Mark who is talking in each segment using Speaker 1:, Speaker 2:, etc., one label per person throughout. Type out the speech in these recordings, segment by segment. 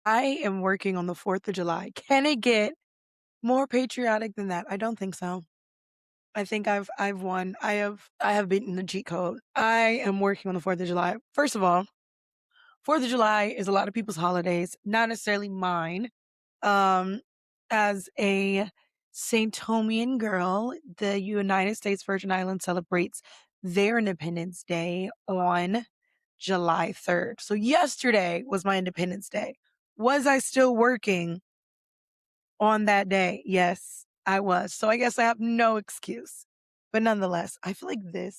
Speaker 1: I am working on the 4th of July. Can it get more patriotic than that? I don't think so. I think I've won. I have beaten the cheat code. I am working on the 4th of July. First of all, 4th of July is a lot of people's holidays, not necessarily mine. Um, as a Saint Tomian girl, the United States Virgin Islands celebrates their Independence Day on July 3rd. So yesterday was my Independence Day. Was I still working on that day? Yes, I was. So I guess I have no excuse. But nonetheless, I feel like it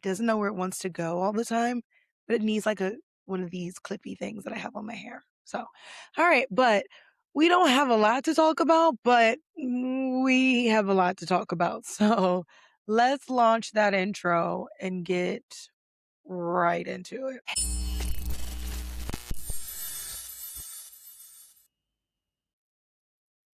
Speaker 1: doesn't know where it wants to go all the time, but it needs like one of these clippy things that I have on my hair. So, all right, but we don't have a lot to talk about, but we have a lot to talk about. So let's launch that intro and get right into it.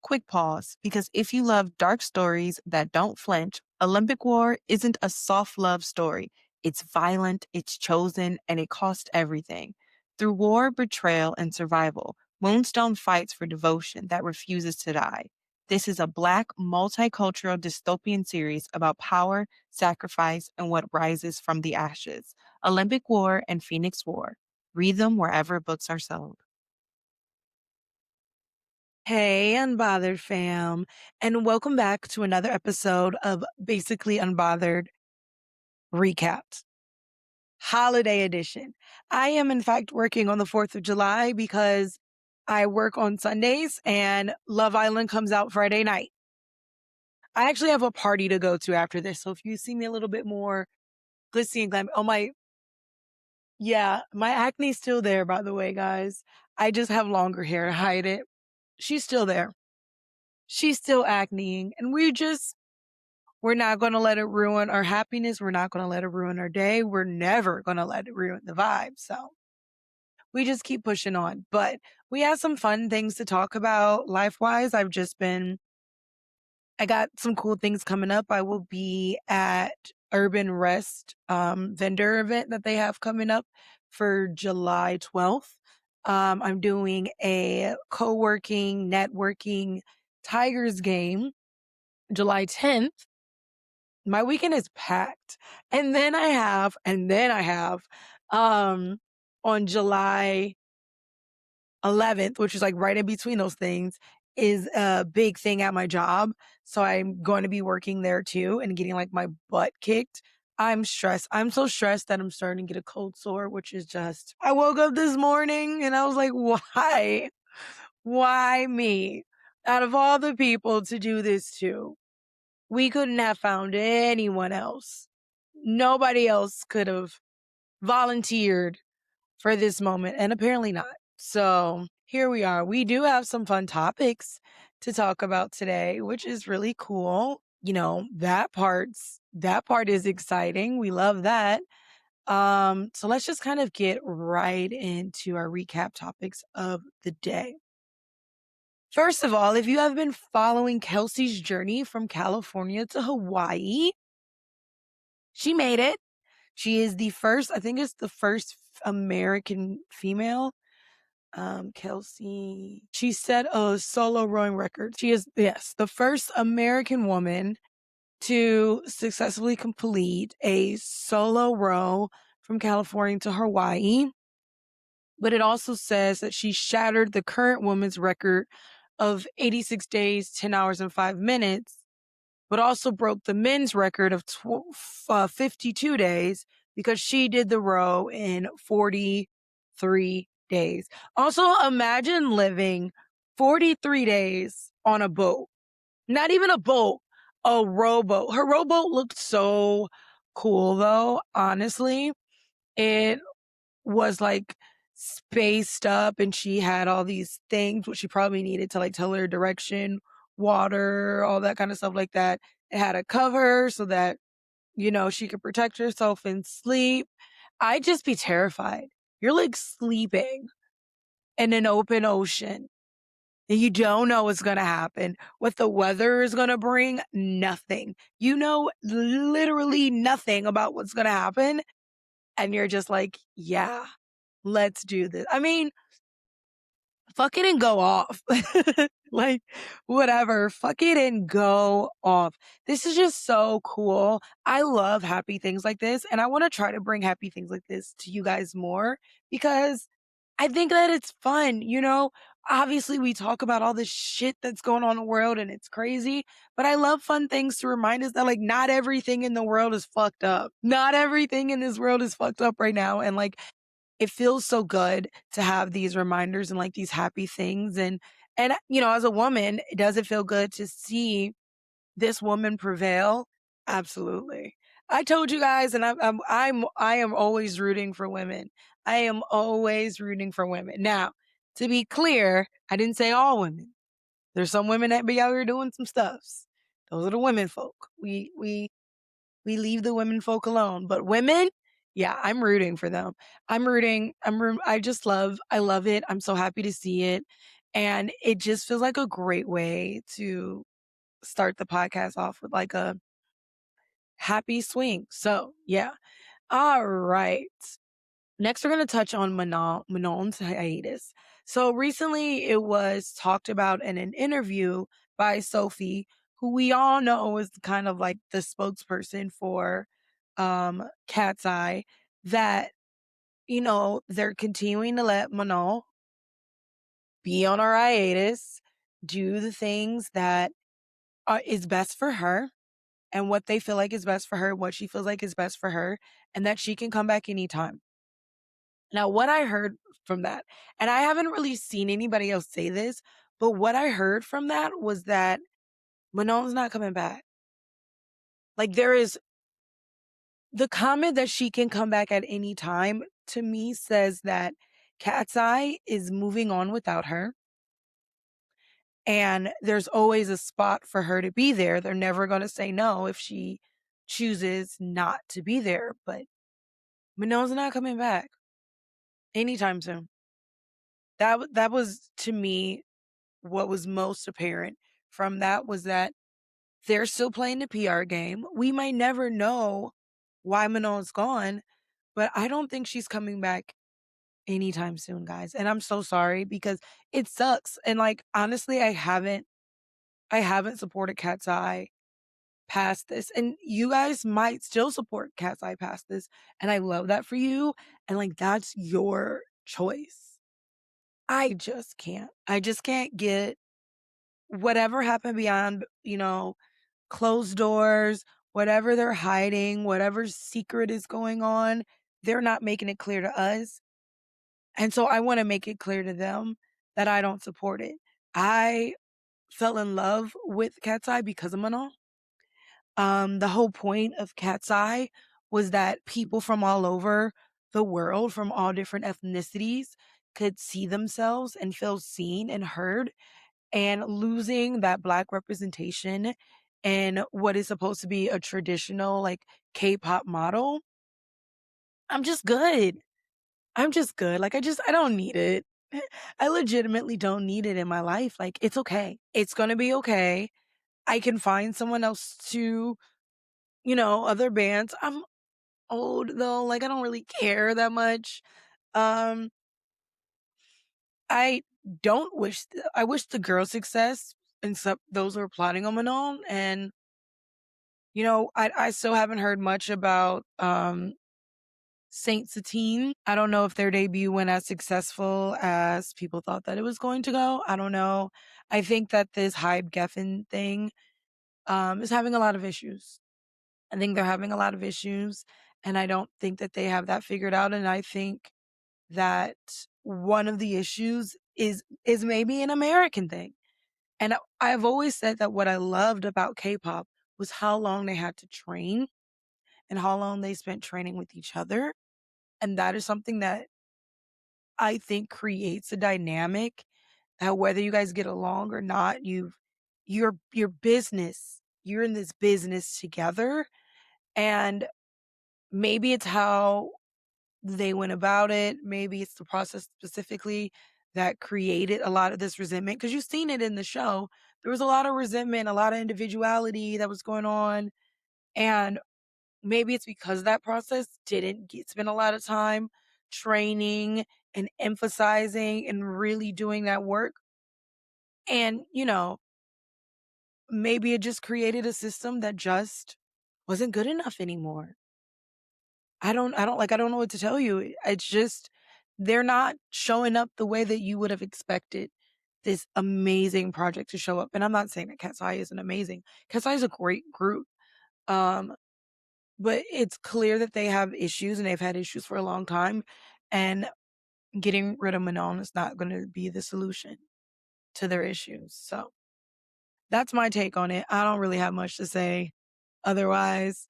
Speaker 1: Quick pause, because if you love dark stories that don't flinch, Olympic War isn't a soft love story. It's violent, it's chosen, and it cost everything. Through war, betrayal, and survival, Moonstone fights for devotion that refuses to die. This is a Black, multicultural dystopian series about power, sacrifice, and what rises from the ashes. Olympic War and Phoenix War. Read them wherever books are sold. Hey, Unbothered fam, and welcome back to another episode of Basically Unbothered Recapped, Holiday Edition. I am, in fact, working on the 4th of July because I work on Sundays and Love Island comes out Friday night. I actually have a party to go to after this, so if you see me a little bit more glitzy and glam, my acne's still there, by the way, guys. I just have longer hair to hide it. She's still there. She's still acneing, and we're not going to let it ruin our happiness. We're not going to let it ruin our day. We're never going to let it ruin the vibe. So we just keep pushing on. But we have some fun things to talk about life wise. I got some cool things coming up. I will be at Urban Rest vendor event that they have coming up for July 12th. I'm doing a co-working, networking Tigers game July 10th. My weekend is packed. And then I have on July 11th, which is like right in between those things, is a big thing at my job. So I'm going to be working there too and getting like my butt kicked. I'm stressed. I'm so stressed that I'm starting to get a cold sore, which is just, I woke up this morning and I was like, why? Why me? Out of all the people to do this to, we couldn't have found anyone else. Nobody else could have volunteered for this moment, and apparently not. So here we are. We do have some fun topics to talk about today, which is really cool. That part is exciting. We love that. So let's just kind of get right into our recap topics of the day. First of all, if you have been following Kelsey's journey from California to Hawaii, she made it. She is the first, I think it's the first American female. Kelsey, she set a solo rowing record. She is, yes, the first American woman to successfully complete a solo row from California to Hawaii. But it also says that she shattered the current woman's record of 86 days, 10 hours, and 5 minutes, but also broke the men's record of 52 days because she did the row in 43 days. Also, imagine living 43 days on a boat. Not even a boat, a rowboat. Her rowboat looked so cool, though, honestly. It was like spaced up and she had all these things which she probably needed to like tell her direction, water, all that kind of stuff like that. It had a cover so that, she could protect herself and sleep. I'd just be terrified. You're like sleeping in an open ocean and you don't know what's going to happen. What the weather is going to bring, nothing. You know literally nothing about what's going to happen. And you're just like, yeah, let's do this. I mean, fuck it and go off. Like, whatever, fuck it and go off. This is just so cool. I love happy things like this, and I want to try to bring happy things like this to you guys more because I think that it's fun, you know? Obviously, we talk about all this shit that's going on in the world and it's crazy, but I love fun things to remind us that, like, not everything in the world is fucked up. Not everything in this world is fucked up right now. And, like, it feels so good to have these reminders and, like, these happy things. And, you know, as a woman, does it feel good to see this woman prevail? Absolutely. I told you guys, and I am always rooting for women. I am always rooting for women. Now, to be clear, I didn't say all women. There's some women that be out here doing some stuffs. Those are the women folk. We leave the women folk alone. But women, yeah, I'm rooting for them. I'm rooting. I love it. I'm so happy to see it. And it just feels like a great way to start the podcast off with like a happy swing. So yeah. All right. Next, we're going to touch on Manon's hiatus. So recently it was talked about in an interview by Sophie, who we all know is kind of like the spokesperson for KATSEYE, that, you know, they're continuing to let Manon be on her hiatus, do the things that is best for her and what they feel like is best for her, what she feels like is best for her, and that she can come back anytime. Now, what I heard from that, and I haven't really seen anybody else say this, but what I heard from that was that Manon's not coming back. Like, there is the comment that she can come back at any time, to me says that KATSEYE is moving on without her. And there's always a spot for her to be there. They're never going to say no if she chooses not to be there. But Manon's not coming back anytime soon. That was, to me, what was most apparent from that was that they're still playing the PR game. We might never know why Manon's gone, but I don't think she's coming back anytime soon, guys. And I'm so sorry because it sucks. And, like, honestly, I haven't supported KATSEYE past this. And you guys might still support KATSEYE past this. And I love that for you. And, like, that's your choice. I just can't. I just can't get whatever happened beyond, you know, closed doors, whatever they're hiding, whatever secret is going on, they're not making it clear to us. And so I want to make it clear to them that I don't support it. I fell in love with KATSEYE because of Manon. The whole point of KATSEYE was that people from all over the world, from all different ethnicities, could see themselves and feel seen and heard. And losing that Black representation in what is supposed to be a traditional, like, K-pop model, I'm just good. I'm just good. Like, I don't need it. I legitimately don't need it in my life. Like, it's okay. It's gonna be okay. I can find someone else to, you know, other bands. I'm old though. Like, I don't really care that much. Um, I don't wish, I wish the girl success, except those who are plotting on Manon. And, you know, I still haven't heard much about Saint Satine. I don't know if their debut went as successful as people thought that it was going to go. I don't know. I think that this Hype Geffen thing is having a lot of issues. I think they're having a lot of issues, and I don't think that they have that figured out. And I think that one of the issues is maybe an American thing. And I've always said that what I loved about K-pop was how long they had to train and how long they spent training with each other. And that is something that I think creates a dynamic that whether you guys get along or not, your business, you're in this business together. And maybe it's how they went about it. Maybe it's the process specifically that created a lot of this resentment. Because you've seen it in the show. There was a lot of resentment, a lot of individuality that was going on. And maybe it's because that process didn't spend a lot of time training and emphasizing and really doing that work. And, maybe it just created a system that just wasn't good enough anymore. I don't know what to tell you. It's just, they're not showing up the way that you would have expected this amazing project to show up. And I'm not saying that KATSEYE isn't amazing. KATSEYE is a great group. Um, but it's clear that they have issues and they've had issues for a long time. And getting rid of Manon is not going to be the solution to their issues. So that's my take on it. I don't really have much to say otherwise.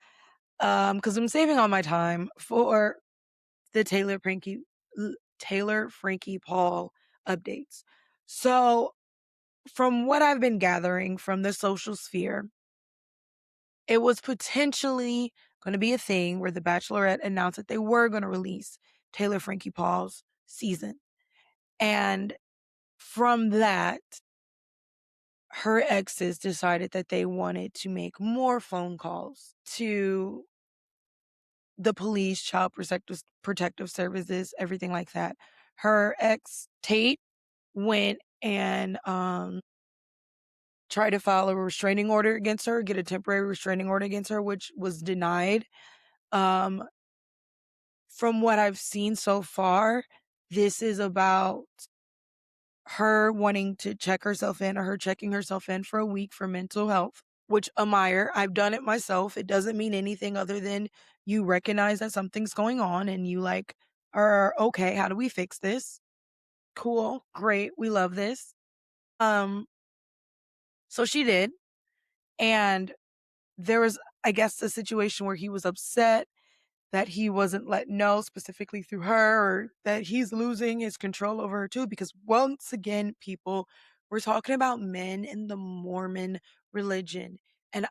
Speaker 1: Because I'm saving all my time for the Taylor Frankie Paul updates. So from what I've been gathering from the social sphere, it was potentially going to be a thing where the Bachelorette announced that they were going to release Taylor Frankie Paul's season. And from that, her exes decided that they wanted to make more phone calls to the police, child protective services, everything like that. Her ex, Tate, went and tried to file a restraining order against her, get a temporary restraining order against her, which was denied. Um, from what I've seen so far, this is about her wanting to check herself in, or her checking herself in for a week for mental health, which admire. I've done it myself. It doesn't mean anything other than you recognize that something's going on and you are okay, how do we fix this? Cool, great, we love this. So she did. And there was, I guess, a situation where he was upset that he wasn't let know specifically through her, or that he's losing his control over her too. Because once again, people, we're talking about men in the Mormon religion. And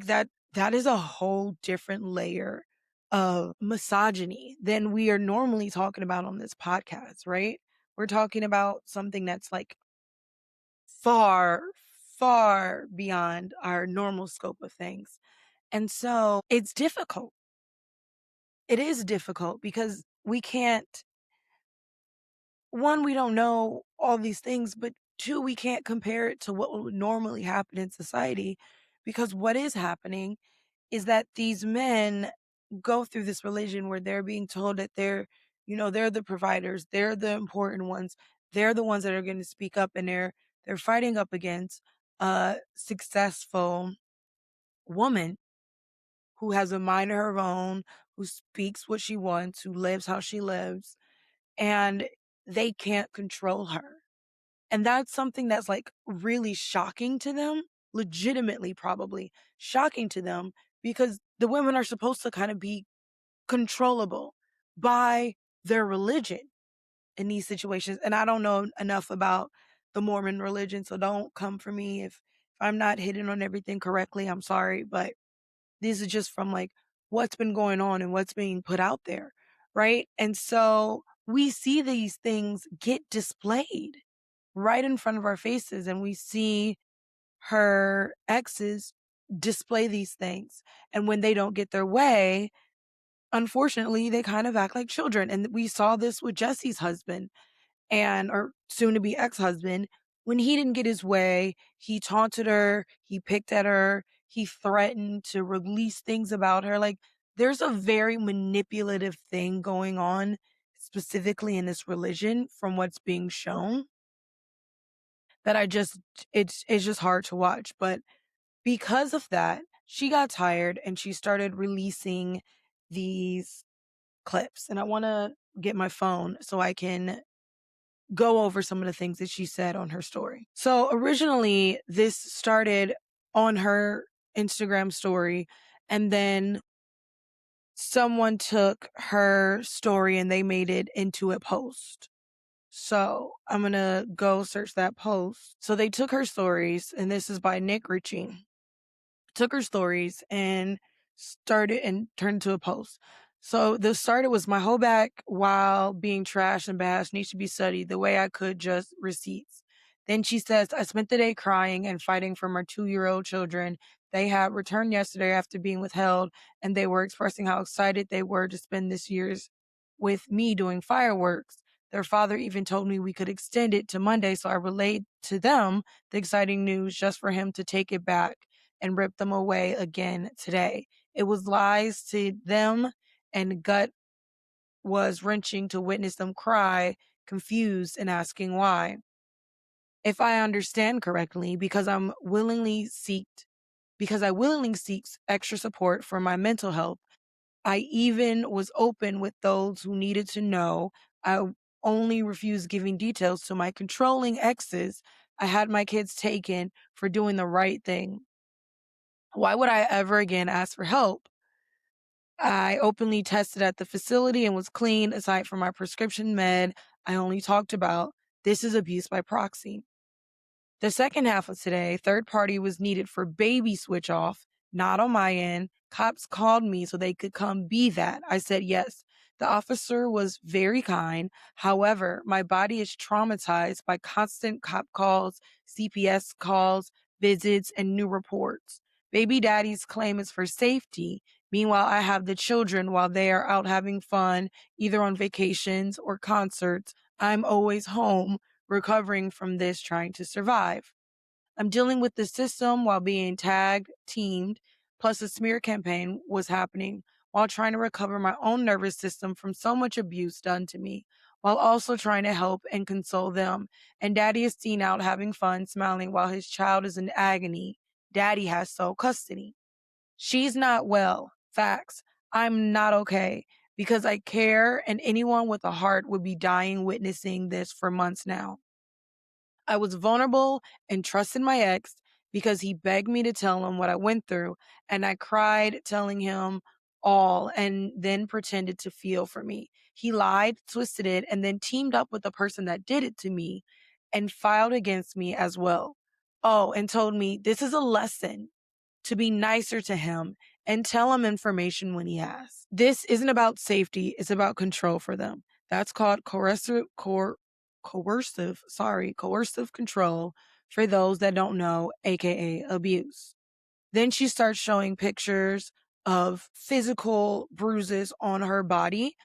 Speaker 1: that is a whole different layer of misogyny than we are normally talking about on this podcast, right? We're talking about something that's like far, far beyond our normal scope of things. And so it's difficult. It is difficult because we can't, one, we don't know all these things, but two, we can't compare it to what would normally happen in society, because what is happening is that these men go through this religion where they're being told that they're the providers, they're the important ones, they're the ones that are going to speak up, and they're fighting up against a successful woman who has a mind of her own, who speaks what she wants, who lives how she lives, and they can't control her. And that's something that's like really shocking to them, legitimately probably shocking to them, because the women are supposed to kind of be controllable by their religion in these situations. And I don't know enough about the Mormon religion, so don't come for me if I'm not hitting on everything correctly. I'm sorry, but this is just from like what's been going on and what's being put out there, right? And so we see these things get displayed right in front of our faces, and we see her exes display these things. And when they don't get their way, unfortunately, they kind of act like children. And we saw this with Jesse's husband, or soon to be ex-husband. When he didn't get his way, he taunted her, he picked at her, he threatened to release things about her. Like, there's a very manipulative thing going on, specifically in this religion, from what's being shown, that it's just hard to watch. But because of that, she got tired and she started releasing these clips. And I want to get my phone so I can go over some of the things that she said on her story. So originally, this started on her Instagram story, and then someone took her story and they made it into a post. So I'm going to go search that post. So they took her stories, and this is by Nick Ritchie. Took her stories and started and turned to a post. So the started was, my whole back while being trashed and bashed needs to be studied the way I could, just receipts. Then she says, I spent the day crying and fighting for my 2-year-old children. They had returned yesterday after being withheld, and they were expressing how excited they were to spend this year's with me doing fireworks. Their father even told me we could extend it to Monday, so I relayed to them the exciting news just for him to take it back and rip them away again today. It was lies to them, and gut was wrenching to witness them cry, confused and asking why. If I understand correctly, because I willingly seeked extra support for my mental health. I even was open with those who needed to know. I only refused giving details to my controlling exes. I had my kids taken for doing the right thing. Why would I ever again ask for help? I openly tested at the facility and was clean aside from my prescription med I only talked about. This is abuse by proxy. The second half of today, third party was needed for baby switch off, not on my end. Cops called me so they could come be that. I said yes. The officer was very kind. However, my body is traumatized by constant cop calls, CPS calls, visits, and new reports. Baby daddies claim it's for safety. Meanwhile, I have the children while they are out having fun, either on vacations or concerts. I'm always home recovering from this, trying to survive. I'm dealing with the system while being teamed, plus a smear campaign was happening while trying to recover my own nervous system from so much abuse done to me, while also trying to help and console them. And daddy is seen out having fun, smiling while his child is in agony. Daddy has sole custody. She's not well. Facts. I'm not okay because I care, and anyone with a heart would be dying witnessing this for months now. I was vulnerable and trusted my ex because he begged me to tell him what I went through, and I cried telling him all and then pretended to feel for me. He lied, twisted it, and then teamed up with the person that did it to me and filed against me as well. Oh, and told me this is a lesson to be nicer to him and tell him information when he asks. This isn't about safety, it's about control for them. That's called coercive control for those that don't know, aka abuse. Then she starts showing pictures of physical bruises on her body.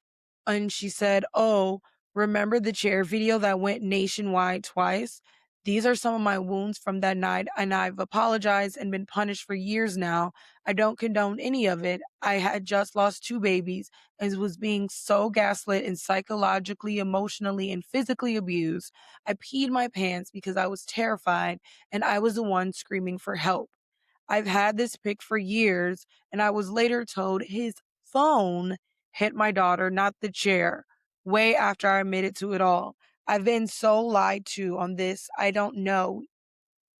Speaker 1: And she said, "Oh, remember the chair video that went nationwide twice? These are some of my wounds from that night, and I've apologized and been punished for years now. I don't condone any of it. I had just lost 2 babies and was being so gaslit and psychologically, emotionally, and physically abused. I peed my pants because I was terrified, and I was the one screaming for help. I've had this pic for years, and I was later told his phone hit my daughter, not the chair, way after I admitted to it all. I've been so lied to on this. I don't know.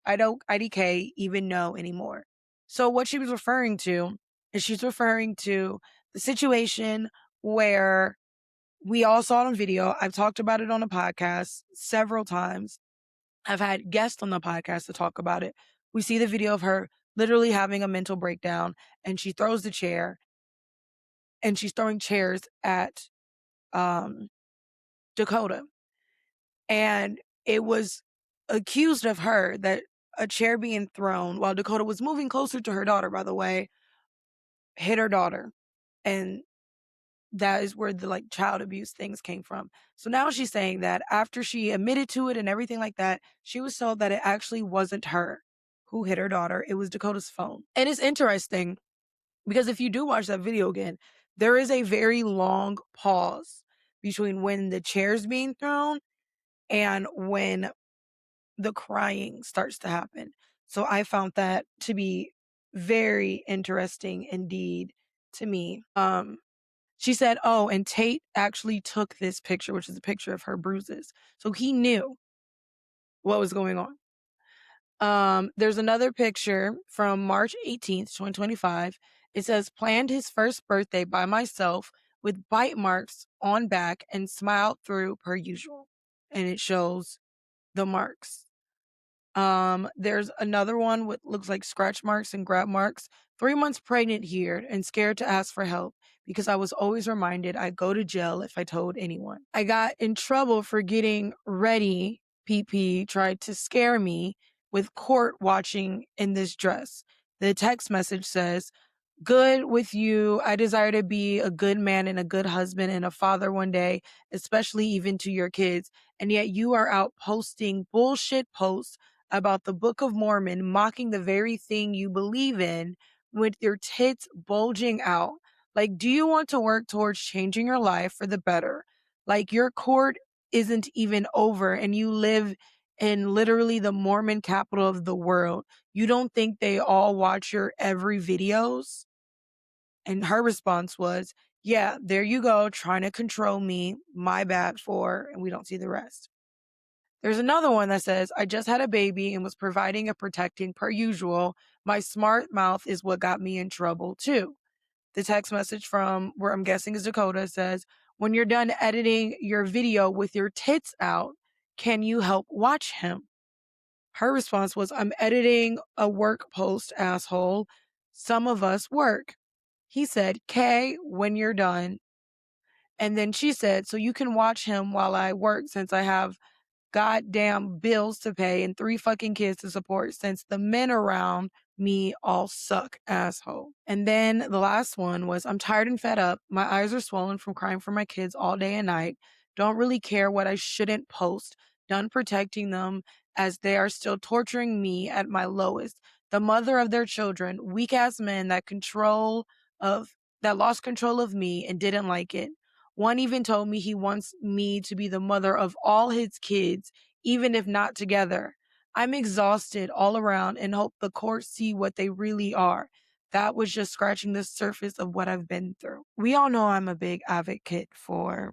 Speaker 1: I don't IDK even know anymore." So what she was referring to is she's referring to the situation where we all saw it on video. I've talked about it on a podcast several times. I've had guests on the podcast to talk about it. We see the video of her literally having a mental breakdown, and she throws the chair, and she's throwing chairs at Dakota. And it was accused of her that a chair being thrown while Dakota was moving closer to her daughter, by the way, hit her daughter. And that is where the child abuse things came from. So now she's saying that after she admitted to it and everything like that, she was told that it actually wasn't her who hit her daughter. It was Dakota's phone. And it's interesting because if you do watch that video again, there is a very long pause between when the chair's being thrown and when the crying starts to happen. So I found that to be very interesting indeed to me. She said, "Oh, and Tate actually took this picture, which is a picture of her bruises. So he knew what was going on." There's another picture from March 18th, 2025. It says, "Planned his first birthday by myself with bite marks on back and smiled through per usual." And it shows the marks. There's another one with looks like scratch marks and grab marks. 3 months pregnant here and scared to ask for help because I was always reminded I'd go to jail if I told anyone. I got in trouble for getting ready. PP tried to scare me with court watching in this dress. The text message says, Good with you. I desire to be a good man and a good husband and a father one day, especially even to your kids. And yet you are out posting bullshit posts about the Book of Mormon, mocking the very thing you believe in with your tits bulging out. Like, do you want to work towards changing your life for the better? Like, your court isn't even over and you live in literally the Mormon capital of the world. You don't think they all watch your every videos? And her response was, yeah, there you go, trying to control me. My bad for, and we don't see the rest. There's another one that says, I just had a baby and was providing and protecting per usual. My smart mouth is what got me in trouble too. The text message from where I'm guessing is Dakota says, when you're done editing your video with your tits out, can you help watch him? Her response was, I'm editing a work post, asshole. Some of us work. He said, Kay, when you're done. And then she said, so you can watch him while I work since I have goddamn bills to pay and 3 fucking kids to support since the men around me all suck, asshole. And then the last one was, I'm tired and fed up. My eyes are swollen from crying for my kids all day and night. Don't really care what I shouldn't post. Done protecting them as they are still torturing me at my lowest. The mother of their children, weak ass men that lost control of me and didn't like it. One even told me he wants me to be the mother of all his kids, even if not together. I'm exhausted all around and hope the courts see what they really are. That was just scratching the surface of what I've been through. We all know I'm a big advocate for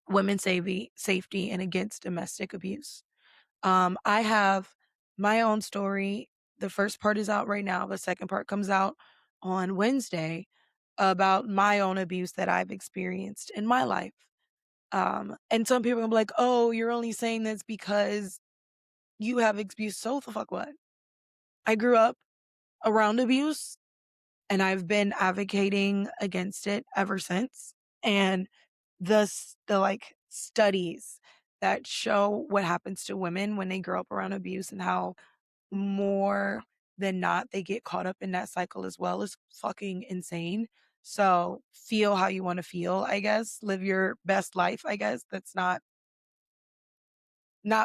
Speaker 1: women's safety and against domestic abuse. I have my own story. The first part is out right now. The second part comes out on Wednesday about my own abuse that I've experienced in my life. And some people are gonna be like, oh, you're only saying this because you have abuse. So the fuck what? I grew up around abuse and I've been advocating against it ever since. And the like studies that show what happens to women when they grow up around abuse and how more than not they get caught up in that cycle as well is fucking insane. So feel how you want to feel, I guess. Live your best life, I guess. That's not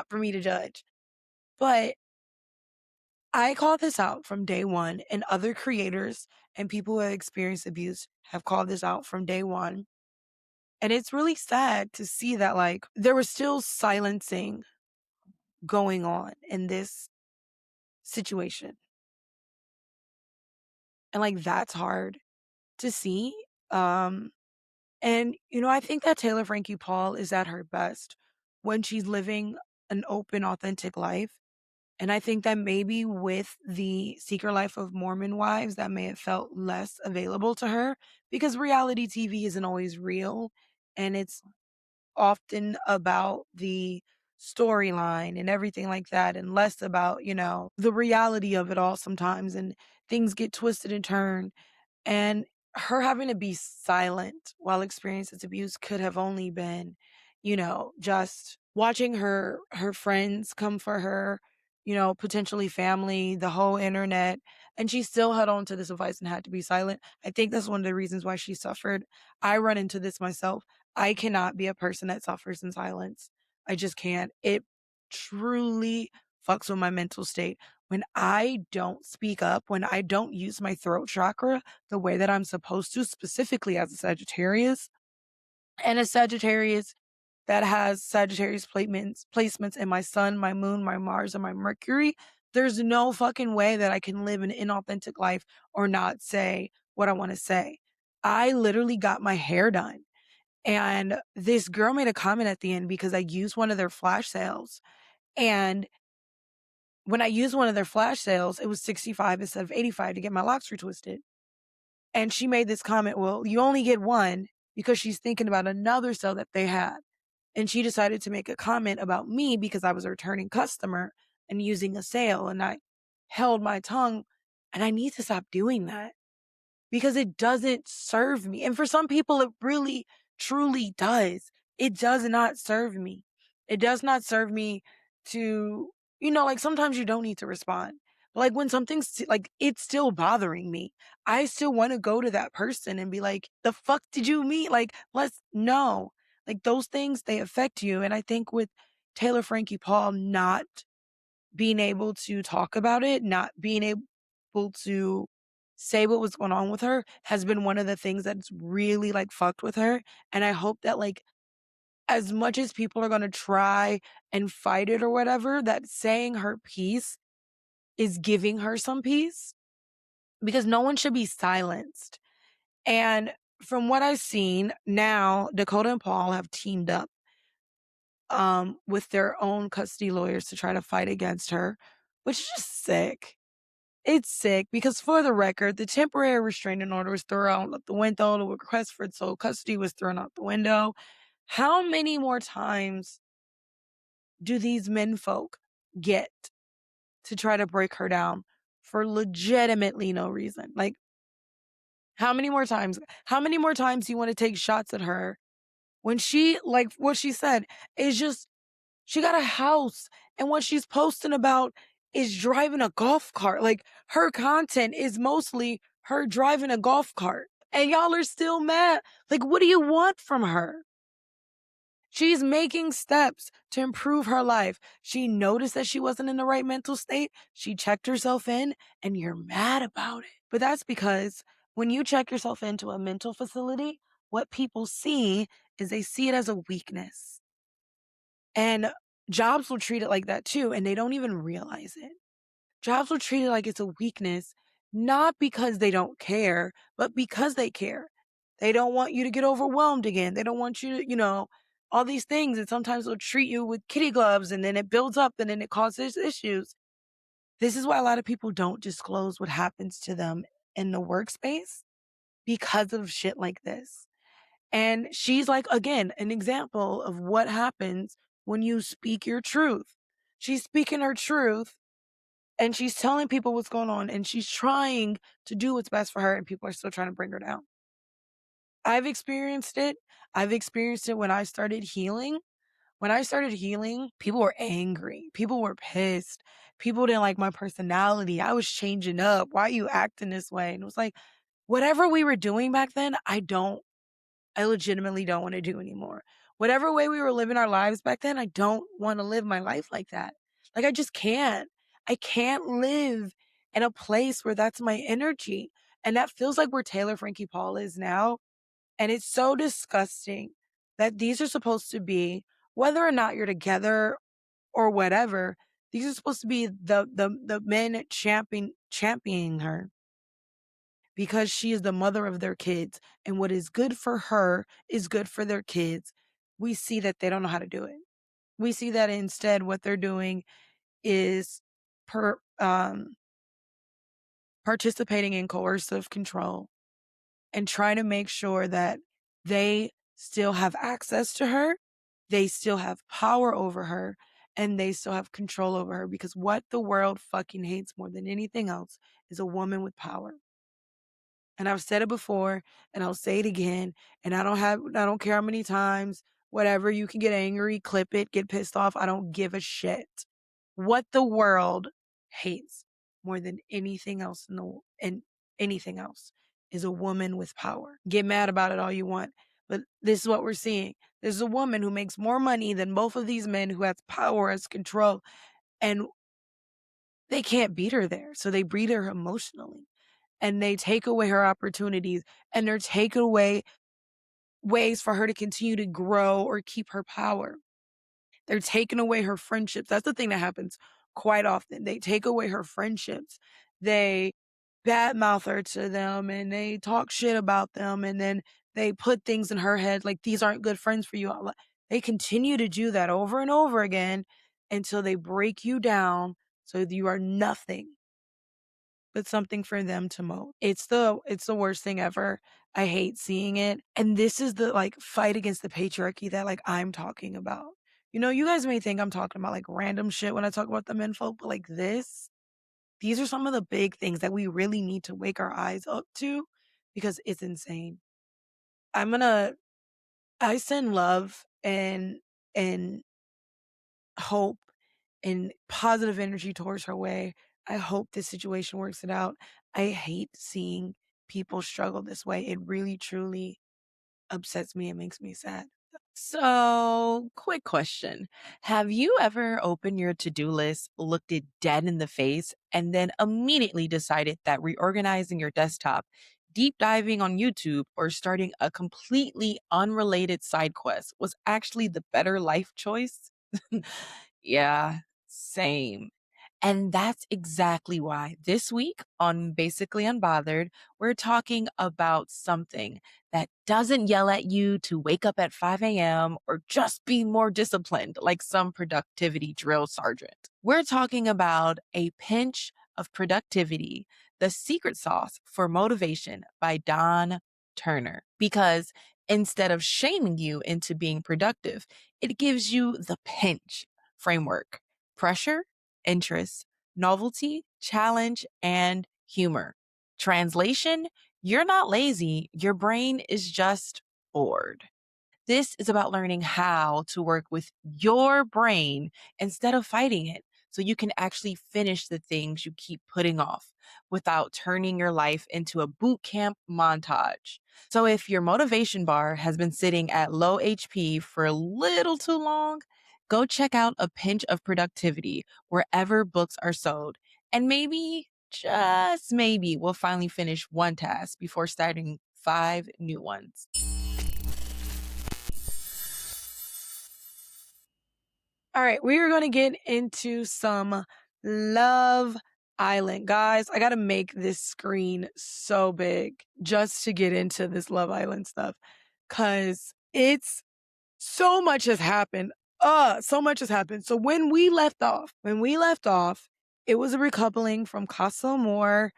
Speaker 1: for me to judge. But I call this out from day one, and other creators and people who have experienced abuse have called this out from day one. And it's really sad to see that, like, there was still silencing going on in this situation. And, like, that's hard to see. And, I think that Taylor Frankie Paul is at her best when she's living an open, authentic life. And I think that maybe with the Secret Life of Mormon Wives, that may have felt less available to her because reality TV isn't always real. And it's often about the storyline and everything like that, and less about, the reality of it all sometimes. And things get twisted and turned. And her having to be silent while experiencing this abuse could have only been, just watching her friends come for her, potentially family, the whole internet, and she still held on to this advice and had to be silent. I think that's one of the reasons why she suffered. I run into this myself. I cannot be a person that suffers in silence. I just can't. It truly fucks with my mental state. When I don't speak up, when I don't use my throat chakra the way that I'm supposed to, specifically as a Sagittarius, and a Sagittarius that has Sagittarius placements in my sun, my moon, my Mars, and my Mercury, there's no fucking way that I can live an inauthentic life or not say what I want to say. I literally got my hair done. And this girl made a comment at the end because I used one of their flash sales. And when I used one of their flash sales, it was $65 instead of $85 to get my locks retwisted. And she made this comment, well, you only get one, because she's thinking about another sale that they had. And she decided to make a comment about me because I was a returning customer and using a sale. And I held my tongue, and I need to stop doing that because it doesn't serve me. And for some people, it really, truly does. It does not serve me. It does not serve me to, like sometimes you don't need to respond. But like when something's like, it's still bothering me. I still want to go to that person and be like, the fuck did you mean? Like, let's no. Like those things, they affect you. And I think with Taylor Frankie Paul not being able to talk about it, not being able to say what was going on with her has been one of the things that's really like fucked with her. And I hope that like as much as people are going to try and fight it or whatever, that saying her piece is giving her some peace because no one should be silenced. And from what I've seen now, Dakota and Paul have teamed up with their own custody lawyers to try to fight against her, which is just sick. It's sick because for the record, the temporary restraining order was thrown out the window. The request for sole custody was thrown out the window. How many more times do these menfolk get to try to break her down for legitimately no reason? Like, how many more times? How many more times do you want to take shots at her when she, like what she said, is just, she got a house and what she's posting about is driving a golf cart. Like, her content is mostly her driving a golf cart. And y'all are still mad. Like, what do you want from her? She's making steps to improve her life. She noticed that she wasn't in the right mental state. She checked herself in, and you're mad about it. But that's because when you check yourself into a mental facility, what people see is they see it as a weakness. And jobs will treat it like that too, and they don't even realize it. Jobs will treat it like it's a weakness, not because they don't care, but because they care. They don't want you to get overwhelmed again. They don't want you to, all these things. And sometimes they'll treat you with kitty gloves and then it builds up and then it causes issues. This is why a lot of people don't disclose what happens to them in the workspace because of shit like this. And she's like, again, an example of what happens when you speak your truth. She's speaking her truth and she's telling people what's going on and she's trying to do what's best for her and people are still trying to bring her down. I've experienced it. I've experienced it when I started healing. When I started healing, people were angry. People were pissed. People didn't like my personality. I was changing up. Why are you acting this way? And it was like, whatever we were doing back then, I legitimately don't want to do anymore. Whatever way we were living our lives back then, I don't want to live my life like that. Like, I just can't. I can't live in a place where that's my energy. And that feels like where Taylor Frankie Paul is now. And it's so disgusting that these are supposed to be, whether or not you're together or whatever, these are supposed to be the men championing her because she is the mother of their kids. And what is good for her is good for their kids. We see that they don't know how to do it. We see that instead what they're doing is participating in coercive control and trying to make sure that they still have access to her, they still have power over her, and they still have control over her. Because what the world fucking hates more than anything else is a woman with power. And I've said it before and I'll say it again. And I don't care how many times, whatever, you can get angry, clip it, get pissed off. I don't give a shit. What the world hates more than anything else and anything else is a woman with power. Get mad about it all you want. But this is what we're seeing. There's a woman who makes more money than both of these men who has power, has control, and they can't beat her there. So they beat her emotionally. And they take away her opportunities and they're taking away ways for her to continue to grow or keep her power. They're taking away her friendships. That's the thing that happens quite often. They take away her friendships. They badmouth her to them and they talk shit about them. And then they put things in her head like, these aren't good friends for you. They continue to do that over and over again until they break you down so that you are nothing but something for them to mold. It's the worst thing ever. I hate seeing it. And this is the like fight against the patriarchy that like I'm talking about. You guys may think I'm talking about like random shit when I talk about the menfolk, but like these are some of the big things that we really need to wake our eyes up to because it's insane. I send love and hope and positive energy towards her way. I hope this situation works it out. I hate seeing people struggle this way. It really, truly upsets me. It makes me sad.
Speaker 2: So, quick question. Have you ever opened your to do list, looked it dead in the face, and then immediately decided that reorganizing your desktop, deep diving on YouTube, or starting a completely unrelated side quest was actually the better life choice? Yeah, same. And that's exactly why this week on Basically Unbothered, we're talking about something that doesn't yell at you to wake up at 5 a.m. or just be more disciplined like some productivity drill sergeant. We're talking about A Pinch of Productivity, the secret sauce for motivation by Don Turner. Because instead of shaming you into being productive, it gives you the pinch framework: pressure, interest, novelty, challenge, and humor. Translation: you're not lazy, your brain is just bored. This is about learning how to work with your brain instead of fighting it so you can actually finish the things you keep putting off without turning your life into a boot camp montage. So if your motivation bar has been sitting at low HP for a little too long, go check out A Pinch of Productivity wherever books are sold. And maybe, just maybe, we'll finally finish one task before starting 5 new ones.
Speaker 1: All right, we are going to get into some Love Island. Guys, I got to make this screen so big just to get into this Love Island stuff because it's so much has happened. So much has happened. So when we left off, it was a recoupling from Casa Amor,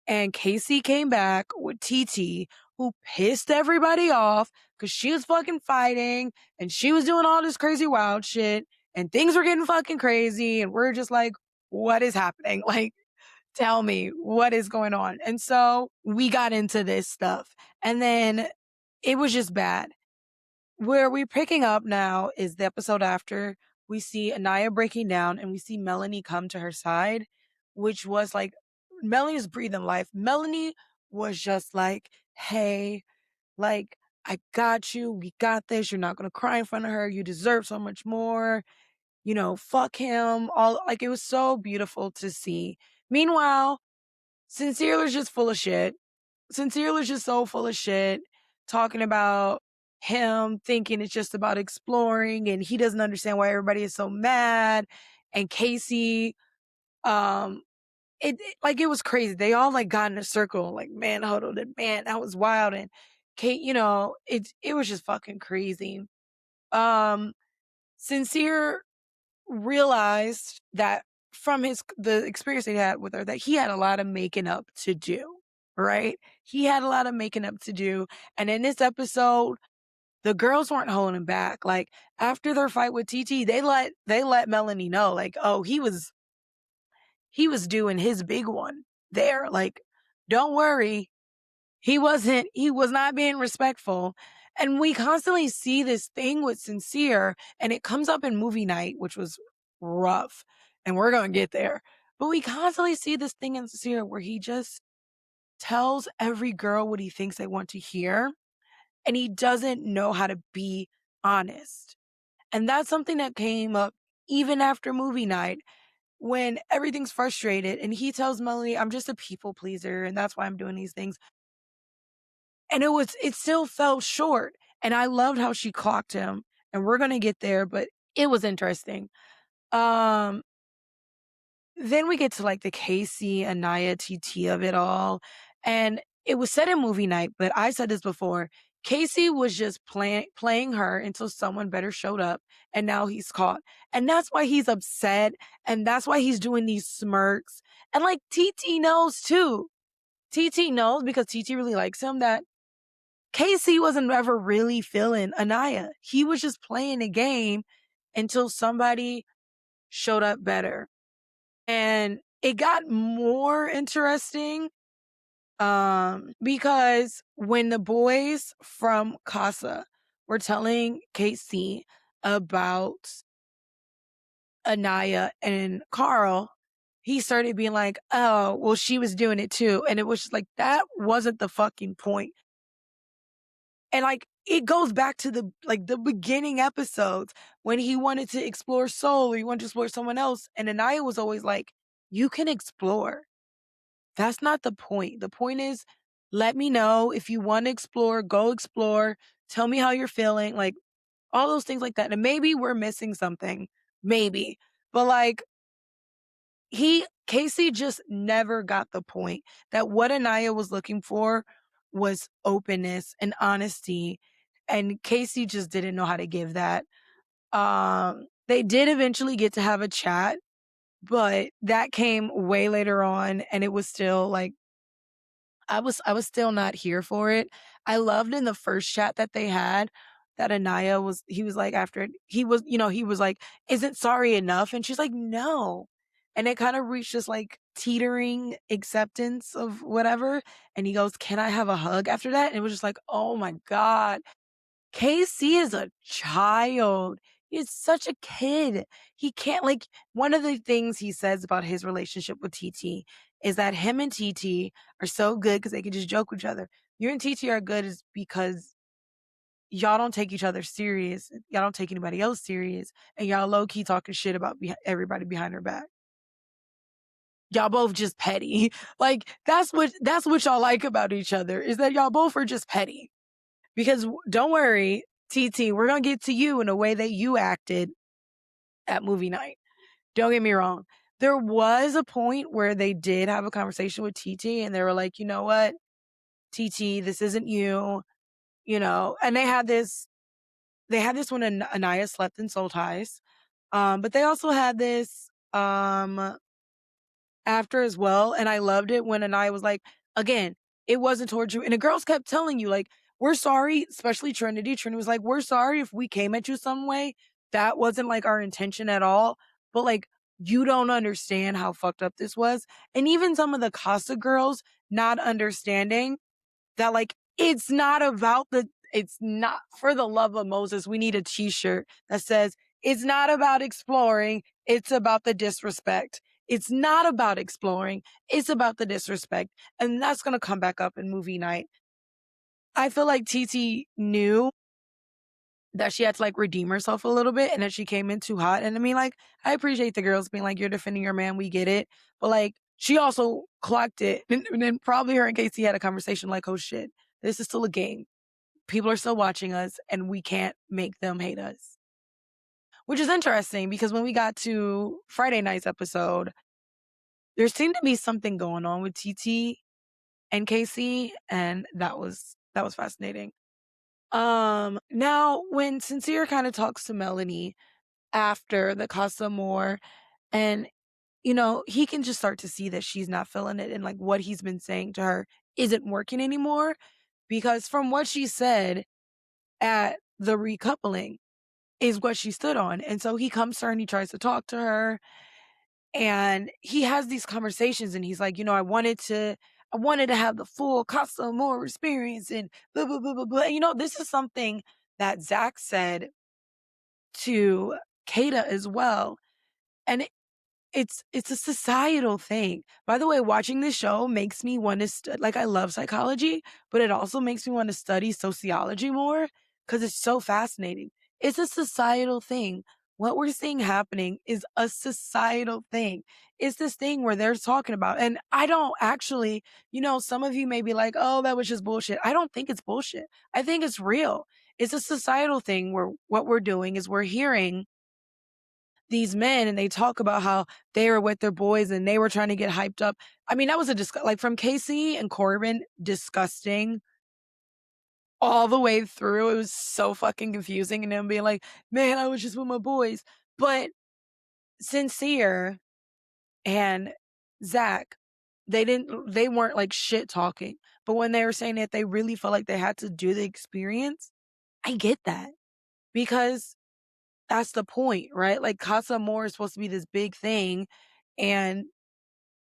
Speaker 1: and Casey came back with TT, who pissed everybody off because she was fucking fighting and she was doing all this crazy wild shit and things were getting fucking crazy. And we're just like, what is happening? Like, tell me what is going on. And so we got into this stuff and then it was just bad. Where we're picking up now is the episode after. We see Anaya breaking down and we see Melanie come to her side, which was like, Melanie's breathing life. Melanie was just like, hey, like, I got you. We got this. You're not going to cry in front of her. You deserve so much more. You know, fuck him. All like, it was so beautiful to see. Meanwhile, Sincere was just full of shit. Sincere was just so full of shit, talking about him thinking it's just about exploring and he doesn't understand why everybody is so mad. And Casey, it was crazy. They all like got in a circle, like man huddled and man, that was wild. And Kate, it was just fucking crazy. Sincere realized that from the experience he had with her that he had a lot of making up to do, right? He had a lot of making up to do. And in this episode, the girls weren't holding back. Like after their fight with TT, they let Melanie know, like, oh, he was doing his big one there. Like, don't worry. He was not being respectful. And we constantly see this thing with Sincere, and it comes up in movie night, which was rough. And we're going to get there. But we constantly see this thing in Sincere where he just tells every girl what he thinks they want to hear. And he doesn't know how to be honest. And that's something that came up even after movie night when everything's frustrated and he tells Melanie, I'm just a people pleaser and that's why I'm doing these things. And it still fell short. And I loved how she clocked him. And we're going to get there, but it was interesting. Then we get to like the Casey, Anaya, TT of it all. And it was said in movie night, but I said this before. Casey was just playing her until someone better showed up. And now he's caught. And that's why he's upset. And that's why he's doing these smirks. And like TT knows too. TT knows because TT really likes him that Casey wasn't ever really feeling Anaya. He was just playing a game until somebody showed up better. And it got more interesting because when the boys from Casa were telling Casey about Anaya and Carl, he started being like, oh, well, she was doing it too. And it was just like, that wasn't the fucking point. And like, it goes back to the beginning episodes when he wanted to explore Soul or he wanted to explore someone else. And Anaya was always like, you can explore. That's not the point. The point is, let me know if you want to explore, go explore. Tell me how you're feeling. Like all those things like that. And maybe we're missing something. Maybe. But like, Casey just never got the point that what Anaya was looking for was openness and honesty. And Casey just didn't know how to give that. They did eventually get to have a chat, but that came way later on. And it was still like, I was still not here for it. I loved in the first chat that they had that he was like, after it, he was like, isn't sorry enough? And she's like, no. And it kind of reached this like teetering acceptance of whatever. And he goes, can I have a hug after that? And it was just like, oh my God. KC is a child. He's such a kid. He can't like one of the things he says about his relationship with TT is that him and TT are so good because they can just joke with each other. You and TT are good is because y'all don't take each other serious. Y'all don't take anybody else serious. And y'all low key talking shit about everybody behind her back. Y'all both just petty. Like that's what y'all like about each other is that y'all both are just petty. Because don't worry, TT, we're going to get to you in a way that you acted at movie night. Don't get me wrong. There was a point where they did have a conversation with TT and they were like, you know what? TT, this isn't you, and they had this when Anaya slept in Soul Ties. But they also had this, after as well. And I loved it when Anaya was like, again, it wasn't towards you. And the girls kept telling you, like, we're sorry, especially Trinity. Trinity was like, we're sorry if we came at you some way. That wasn't like our intention at all. But like, you don't understand how fucked up this was. And even some of the Casa girls not understanding that, like, it's not for the love of Moses. We need a t-shirt that says, it's not about exploring. It's about the disrespect. It's not about exploring. It's about the disrespect. And that's going to come back up in movie night. I feel like TT knew that she had to like redeem herself a little bit and that she came in too hot. And I mean, like, I appreciate the girls being like, you're defending your man. We get it. But like, she also clocked it. And then probably her and Casey had a conversation like, oh shit, this is still a game. People are still watching us and we can't make them hate us. Which is interesting because when we got to Friday night's episode, there seemed to be something going on with TT and Casey, and that was fascinating. Now when Sincere kind of talks to Melanie after the Casa Amor, and he can just start to see that she's not feeling it and like what he's been saying to her isn't working anymore because from what she said at the recoupling is what she stood on. And so he comes to her and he tries to talk to her and he has these conversations and he's like, I wanted to have the full Casa Amor experience and blah, blah, blah, blah, blah. This is something that Zach said to Kata as well. And it's a societal thing. By the way, watching this show makes me want to like I love psychology, but it also makes me want to study sociology more because it's so fascinating. It's a societal thing. What we're seeing happening is a societal thing. It's this thing where they're talking about, and I don't actually, some of you may be like, oh, that was just bullshit. I don't think it's bullshit. I think it's real. It's a societal thing where what we're doing is we're hearing these men and they talk about how they were with their boys and they were trying to get hyped up. I mean, that was like from Casey and Corbin, disgusting all the way through. It was so fucking confusing. And them being like, man, I was just with my boys. But Sincere and Zach, they weren't like shit talking. But when they were saying that they really felt like they had to do the experience, I get that because that's the point, right? Like Casa Amor is supposed to be this big thing and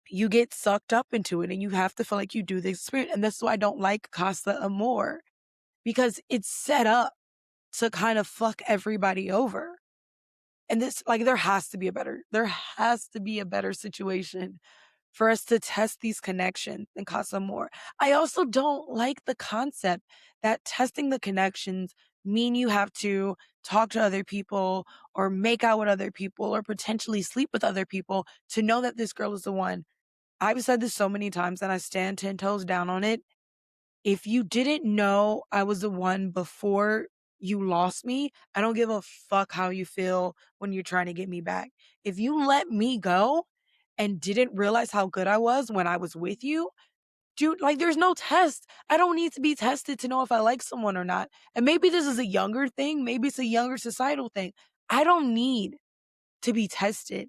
Speaker 1: you get sucked up into it and you have to feel like you do the experience. And that's why I don't like Casa Amor because it's set up to kind of fuck everybody over. And this, like, there has to be a better situation for us to test these connections and Casa more. I also don't like the concept that testing the connections mean you have to talk to other people or make out with other people or potentially sleep with other people to know that this girl is the one. I've said this so many times and I stand 10 toes down on it. If you didn't know I was the one before you lost me, I don't give a fuck how you feel when you're trying to get me back. If you let me go and didn't realize how good I was when I was with you, dude, like there's no test. I don't need to be tested to know if I like someone or not. And maybe this is a younger thing, maybe it's a younger societal thing. I don't need to be tested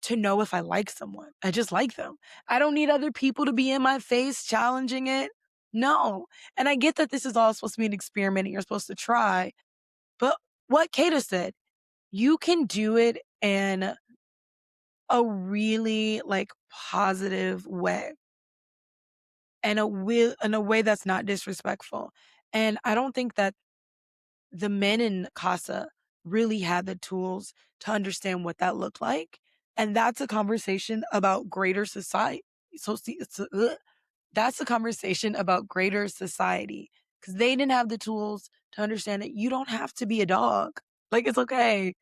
Speaker 1: to know if I like someone. I just like them. I don't need other people to be in my face challenging it. No. And I get that this is all supposed to be an experiment and you're supposed to try. But what Kata said, you can do it in a really like positive way and in a way that's not disrespectful. And I don't think that the men in Casa really had the tools to understand what that looked like. And that's a conversation about greater society. So, that's a conversation about greater society because they didn't have the tools to understand that you don't have to be a dog. Like, it's okay.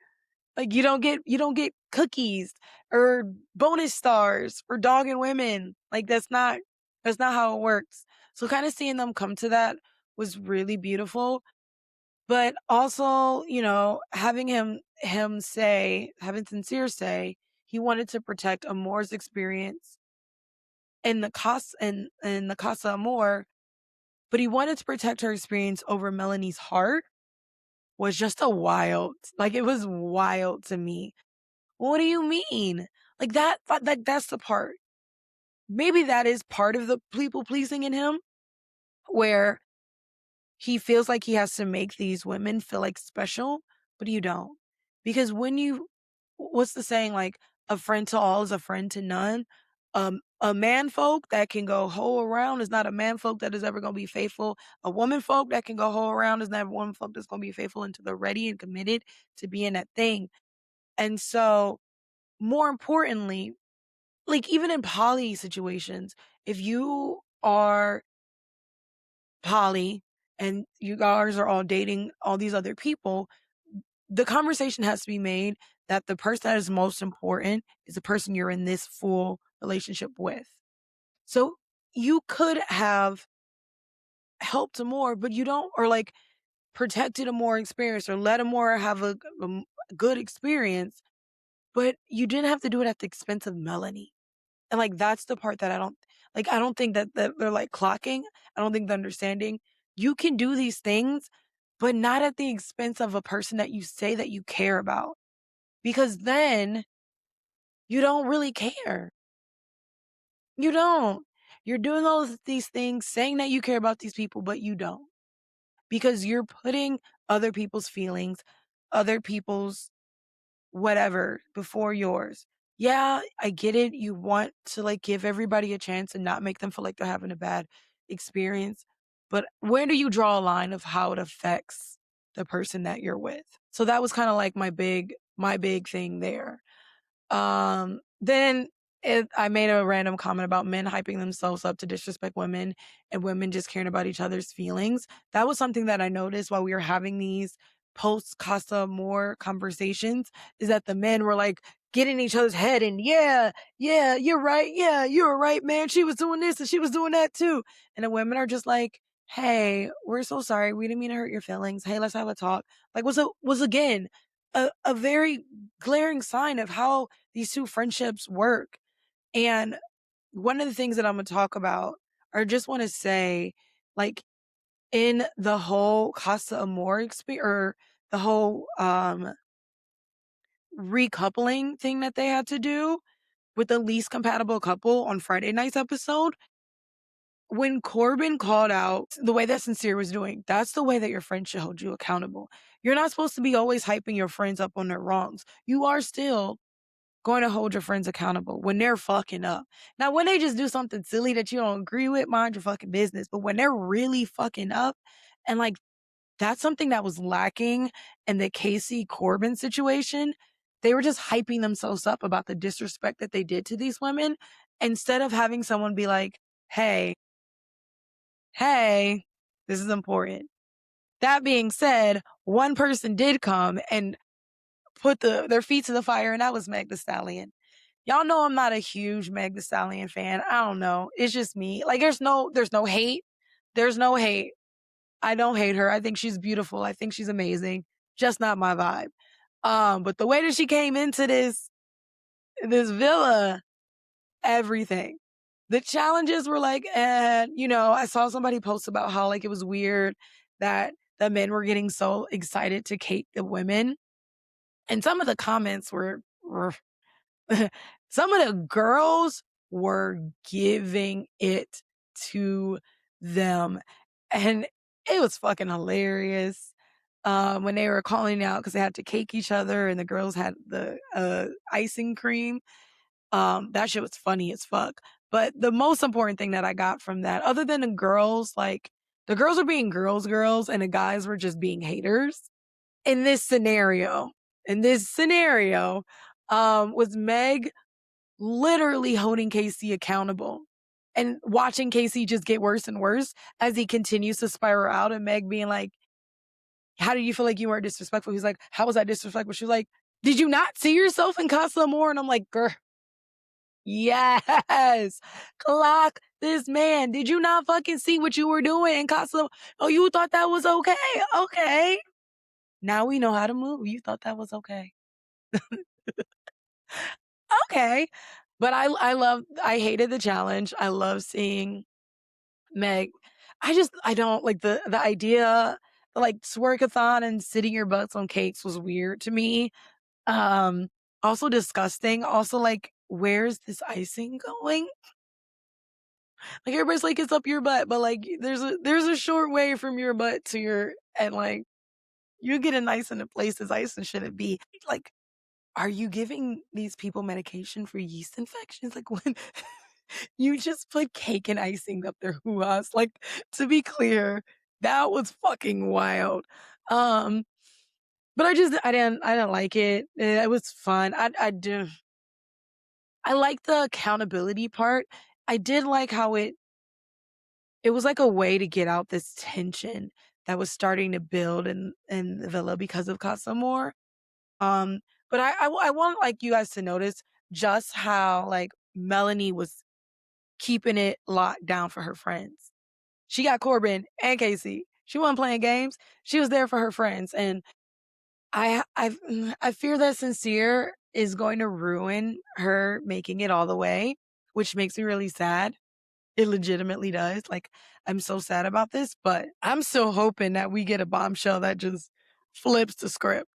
Speaker 1: Like, you don't get cookies or bonus stars for dogging women. Like, that's not how it works. So kind of seeing them come to that was really beautiful. But also, having Sincere say he wanted to protect Amore's experience in the Casa Amor, but he wanted to protect her experience over Melanie's heart was just it was wild to me. What do you mean? Like that's the part. Maybe that is part of the people pleasing in him where he feels like he has to make these women feel like special, but you don't. Because what's the saying? Like, a friend to all is a friend to none. A man folk that can go hoe around is not a man folk that is ever going to be faithful. A woman folk that can go hoe around is not a woman folk that's going to be faithful until they're ready and committed to being that thing. And so, more importantly, like even in poly situations, if you are poly and you guys are all dating all these other people, the conversation has to be made that the person that is most important is the person you're in this full relationship with. So you could have helped more, but you don't, or like protected a more experience or let a more have a good experience, but you didn't have to do it at the expense of Melanie. And like that's the part that I don't think that they're like clocking. I don't think they're understanding. You can do these things, but not at the expense of a person that you say that you care about. Because then you don't really care. You don't. You're doing all of these things, saying that you care about these people, but you don't. Because you're putting other people's feelings, other people's whatever before yours. Yeah, I get it. You want to like give everybody a chance and not make them feel like they're having a bad experience. But where do you draw a line of how it affects the person that you're with? So that was kind of like my big thing there. Then I made a random comment about men hyping themselves up to disrespect women and women just caring about each other's feelings. That was something that I noticed while we were having these post Casa More conversations, is that the men were like getting each other's head and yeah, you're right. Yeah, you're right, man. She was doing this and she was doing that too. And the women are just like, hey, we're so sorry. We didn't mean to hurt your feelings. Hey, let's have a talk. Like was again a very glaring sign of how these two friendships work. And one of the things that I'm going to talk about, or just want to say, like in the whole Casa Amor experience, or the whole recoupling thing that they had to do with the least compatible couple on Friday night's episode, when Corbin called out the way that Sincere was doing, that's the way that your friend should hold you accountable. You're not supposed to be always hyping your friends up on their wrongs. You are still going to hold your friends accountable when they're fucking up. Now, when they just do something silly that you don't agree with, mind your fucking business. But when they're really fucking up, and like that's something that was lacking in the Casey Corbin situation, they were just hyping themselves up about the disrespect that they did to these women instead of having someone be like, hey, this is important. That being said, one person did come and put their feet to the fire, and that was Meg the Stallion. Y'all know I'm not a huge Meg the Stallion fan. I don't know. It's just me. Like there's no hate. There's no hate. I don't hate her. I think she's beautiful. I think she's amazing. Just not my vibe. But the way that she came into this villa, everything. The challenges were like, I saw somebody post about how like it was weird that the men were getting so excited to cake the women. And some of the comments were some of the girls were giving it to them. And it was fucking hilarious. When they were calling out because they had to cake each other and the girls had the icing cream. That shit was funny as fuck. But the most important thing that I got from that, other than the girls, like the girls were being girls, and the guys were just being haters. In this scenario, was Meg literally holding Casey accountable and watching Casey just get worse and worse as he continues to spiral out, and Meg being like, how do you feel like you weren't disrespectful? He's like, how was I disrespectful? She's like, did you not see yourself in Casa Amor? And I'm like, girl, yes, clock this man. Did you not fucking see what you were doing in Casa Amor? Oh, you thought that was okay? Okay. Now we know how to move. You thought that was okay. Okay. But I hated the challenge. I love seeing Meg. I don't like the idea, like Swerkathon and sitting your butts on cakes was weird to me. Also disgusting. Also like, where's this icing going? Like everybody's like, it's up your butt, but like there's a short way from your butt to your, and like you get it nice in the places icing shouldn't be. Like, are you giving these people medication for yeast infections? Like when you just put cake and icing up their hoo-has. Like, to be clear, that was fucking wild. But I didn't like it. It was fun. I like the accountability part. I did like how it was like a way to get out this tension that was starting to build in the villa because of Casa Amor. But I want like you guys to notice just how like Melanie was keeping it locked down for her friends. She got Corbin and Casey. She wasn't playing games. She was there for her friends. And I fear that Sincere is going to ruin her making it all the way, which makes me really sad. It legitimately does. Like, I'm so sad about this, but I'm still hoping that we get a bombshell that just flips the script.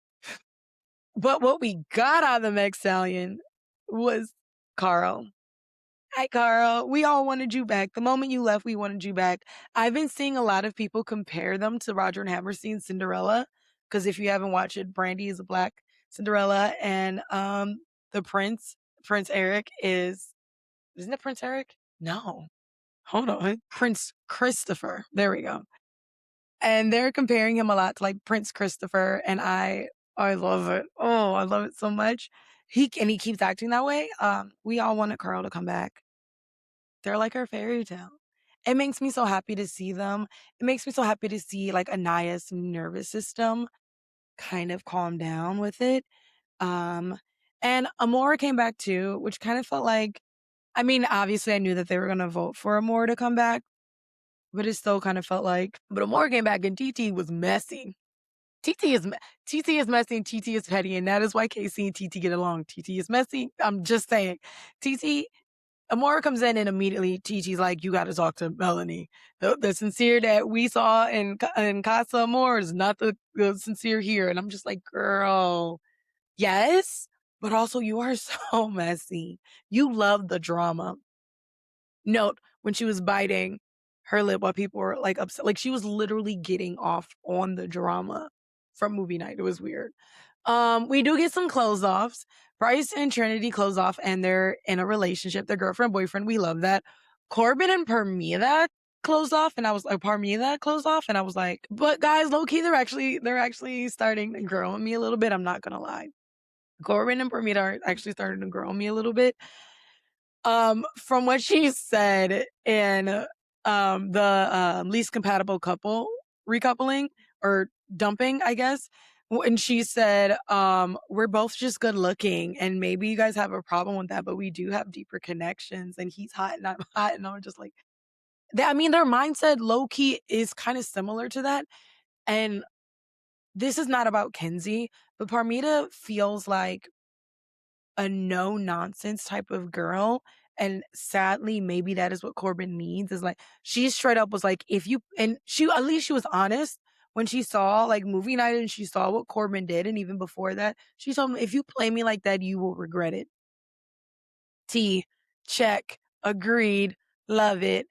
Speaker 1: But what we got out of the Meg Stallion was Carl. Hi, Carl. We all wanted you back. The moment you left, we wanted you back. I've been seeing a lot of people compare them to Roger and Hammerstein's Cinderella. Because if you haven't watched it, Brandy is a black Cinderella. And the Prince Eric isn't it Prince Eric? No. Hold on. Prince Christopher. There we go. And they're comparing him a lot to like Prince Christopher. And I love it. Oh, I love it so much. He keeps acting that way. We all wanted Carl to come back. They're like our fairy tale. It makes me so happy to see them. It makes me so happy to see like Anaya's nervous system kind of calm down with it. And Amora came back too, which kind of felt like, I mean, obviously I knew that they were going to vote for Amora to come back, but it still kind of felt like, but Amora came back and TT was messy. TT is messy and TT is petty, and that is why Casey and TT get along. TT is messy. I'm just saying. Amora comes in and immediately TT's like, you got to talk to Melanie. The Sincere that we saw in Casa Amor is not the Sincere here. And I'm just like, girl, yes, but also you are so messy. You love the drama. Note, when she was biting her lip while people were like upset, like she was literally getting off on the drama from movie night. It was weird. We do get some close offs. Bryce and Trinity close off and they're in a relationship. They're girlfriend, boyfriend. We love that. Corbin and Parmida closed off and I was like, but guys, low key, they're actually starting to grow on me a little bit. I'm not gonna lie. Corbin and Bermuda are actually starting to grow on me a little bit. From what she said in the least compatible couple recoupling or dumping, I guess. And she said, we're both just good looking and maybe you guys have a problem with that, but we do have deeper connections and he's hot and I'm hot. And I'm just like, I mean, their mindset low key is kind of similar to that. And this is not about Kenzie, but Parmita feels like a no nonsense type of girl. And sadly, maybe that is what Corbin needs is like, she straight up was like, if you, and she, at least she was honest when she saw like movie night and she saw what Corbin did. And even before that, she told him, if you play me like that, you will regret it. T, check, agreed, love it.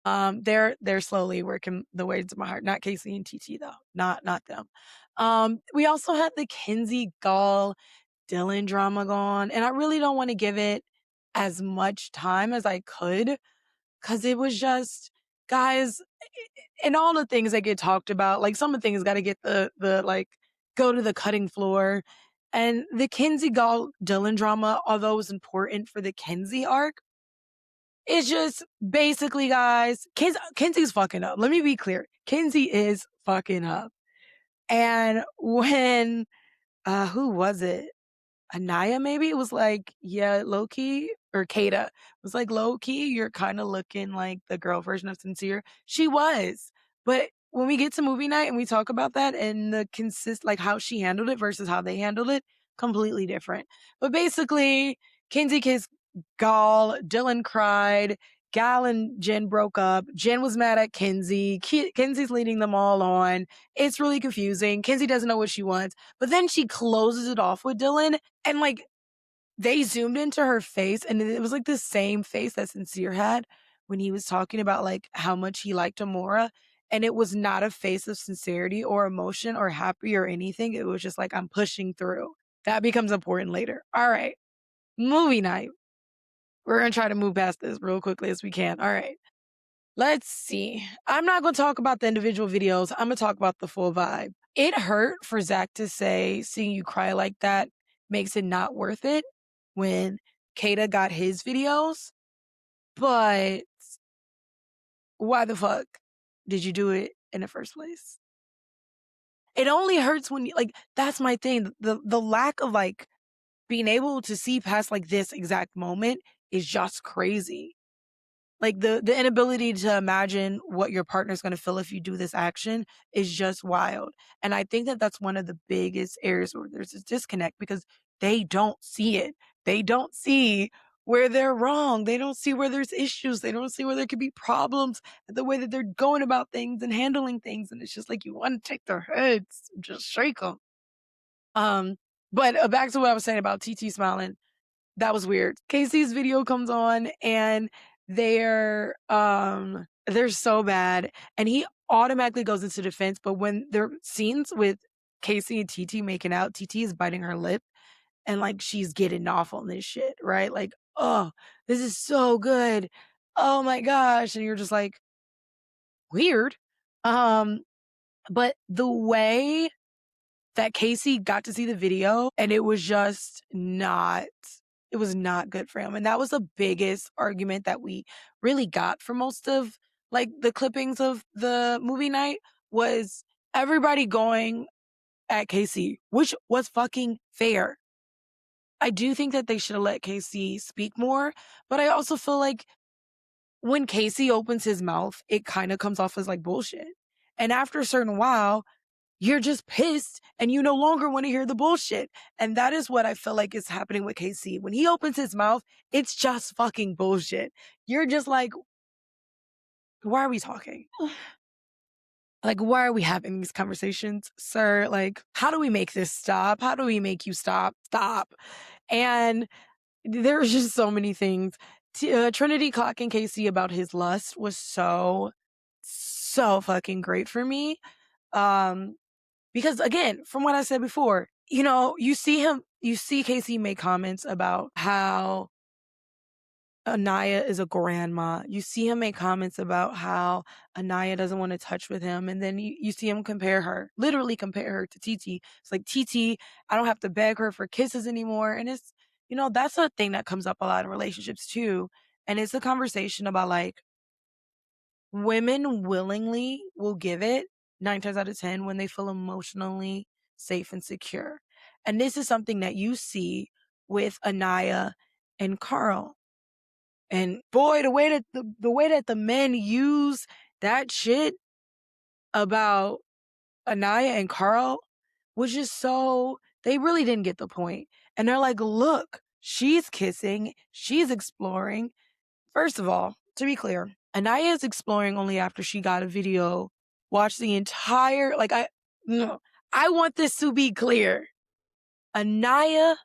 Speaker 1: They're slowly working the way to my heart. Not Casey and TT though. Not them. We also had the Kenzie Gall Dylan drama gone, and I really don't want to give it as much time as I could because it was just, guys, and all the things that get talked about, like some of the things got to get the like go to the cutting floor. And the Kenzie Gall Dylan drama, although it was important for the Kenzie arc, it's just basically, guys, Kenzie's fucking up. Let me be clear. Kenzie is fucking up. And when, who was it? Anaya, maybe it was like, yeah, low key, or Kata was like, low key, you're kind of looking like the girl version of Sincere. She was. But when we get to movie night and we talk about that and like how she handled it versus how they handled it, completely different. But basically, Kenzie kissed Gal, Dylan cried, Gal and Jen broke up. Jen was mad at Kenzie. Kenzie's leading them all on. It's really confusing. Kenzie doesn't know what she wants. But then she closes it off with Dylan and like they zoomed into her face and it was like the same face that Sincere had when he was talking about like how much he liked Amora. And it was not a face of sincerity or emotion or happy or anything. It was just like, I'm pushing through. That becomes important later. All right. Movie night. We're going to try to move past this real quickly as we can. All right. Let's see. I'm not going to talk about the individual videos. I'm going to talk about the full vibe. It hurt for Zach to say, seeing you cry like that makes it not worth it when Kata got his videos. But why the fuck did you do it in the first place? It only hurts when you, like, that's my thing. The lack of like being able to see past like this exact moment is just crazy. Like the inability to imagine what your partner's going to feel if you do this action is just wild. And I think that that's one of the biggest areas where there's a disconnect because they don't see it. They don't see where they're wrong. They don't see where there's issues. They don't see where there could be problems the way that they're going about things and handling things. And it's just like, you want to take their heads and just shake them. But back to what I was saying about TT smiling. That was weird. Casey's video comes on and they're so bad and he automatically goes into defense. But when there are scenes with Casey and TT making out, TT is biting her lip and like she's getting off on this shit, right? Like, oh, this is so good. Oh my gosh. And you're just like, weird. But the way that Casey got to see the video and it was just not, it was not good for him. And that was the biggest argument that we really got for most of like the clippings of the movie night was everybody going at Casey, which was fucking fair. I do think that they should have let Casey speak more, but I also feel like when Casey opens his mouth, it kind of comes off as like bullshit. And after a certain while, you're just pissed and you no longer want to hear the bullshit. And that is what I feel like is happening with KC. When he opens his mouth, it's just fucking bullshit. You're just like, why are we talking? Like, why are we having these conversations, sir? Like, how do we make this stop? How do we make you stop? Stop. And there's just so many things. Trinity clocking Casey about his lust was so fucking great for me. Because again, from what I said before, you know, you see Casey make comments about how Anaya is a grandma. You see him make comments about how Anaya doesn't want to touch with him. And then you see him literally compare her to TT. It's like, TT, I don't have to beg her for kisses anymore. And it's, that's a thing that comes up a lot in relationships too. And it's a conversation about like, women willingly will give it 9 times out of 10 when they feel emotionally safe and secure. And this is something that you see with Anaya and Carl. And boy, the way that the men use that shit about Anaya and Carl was just so, they really didn't get the point. And they're like, look, she's kissing, she's exploring. First of all, to be clear, Anaya is exploring only after she got a video, watched the entire, I want this to be clear. Anaya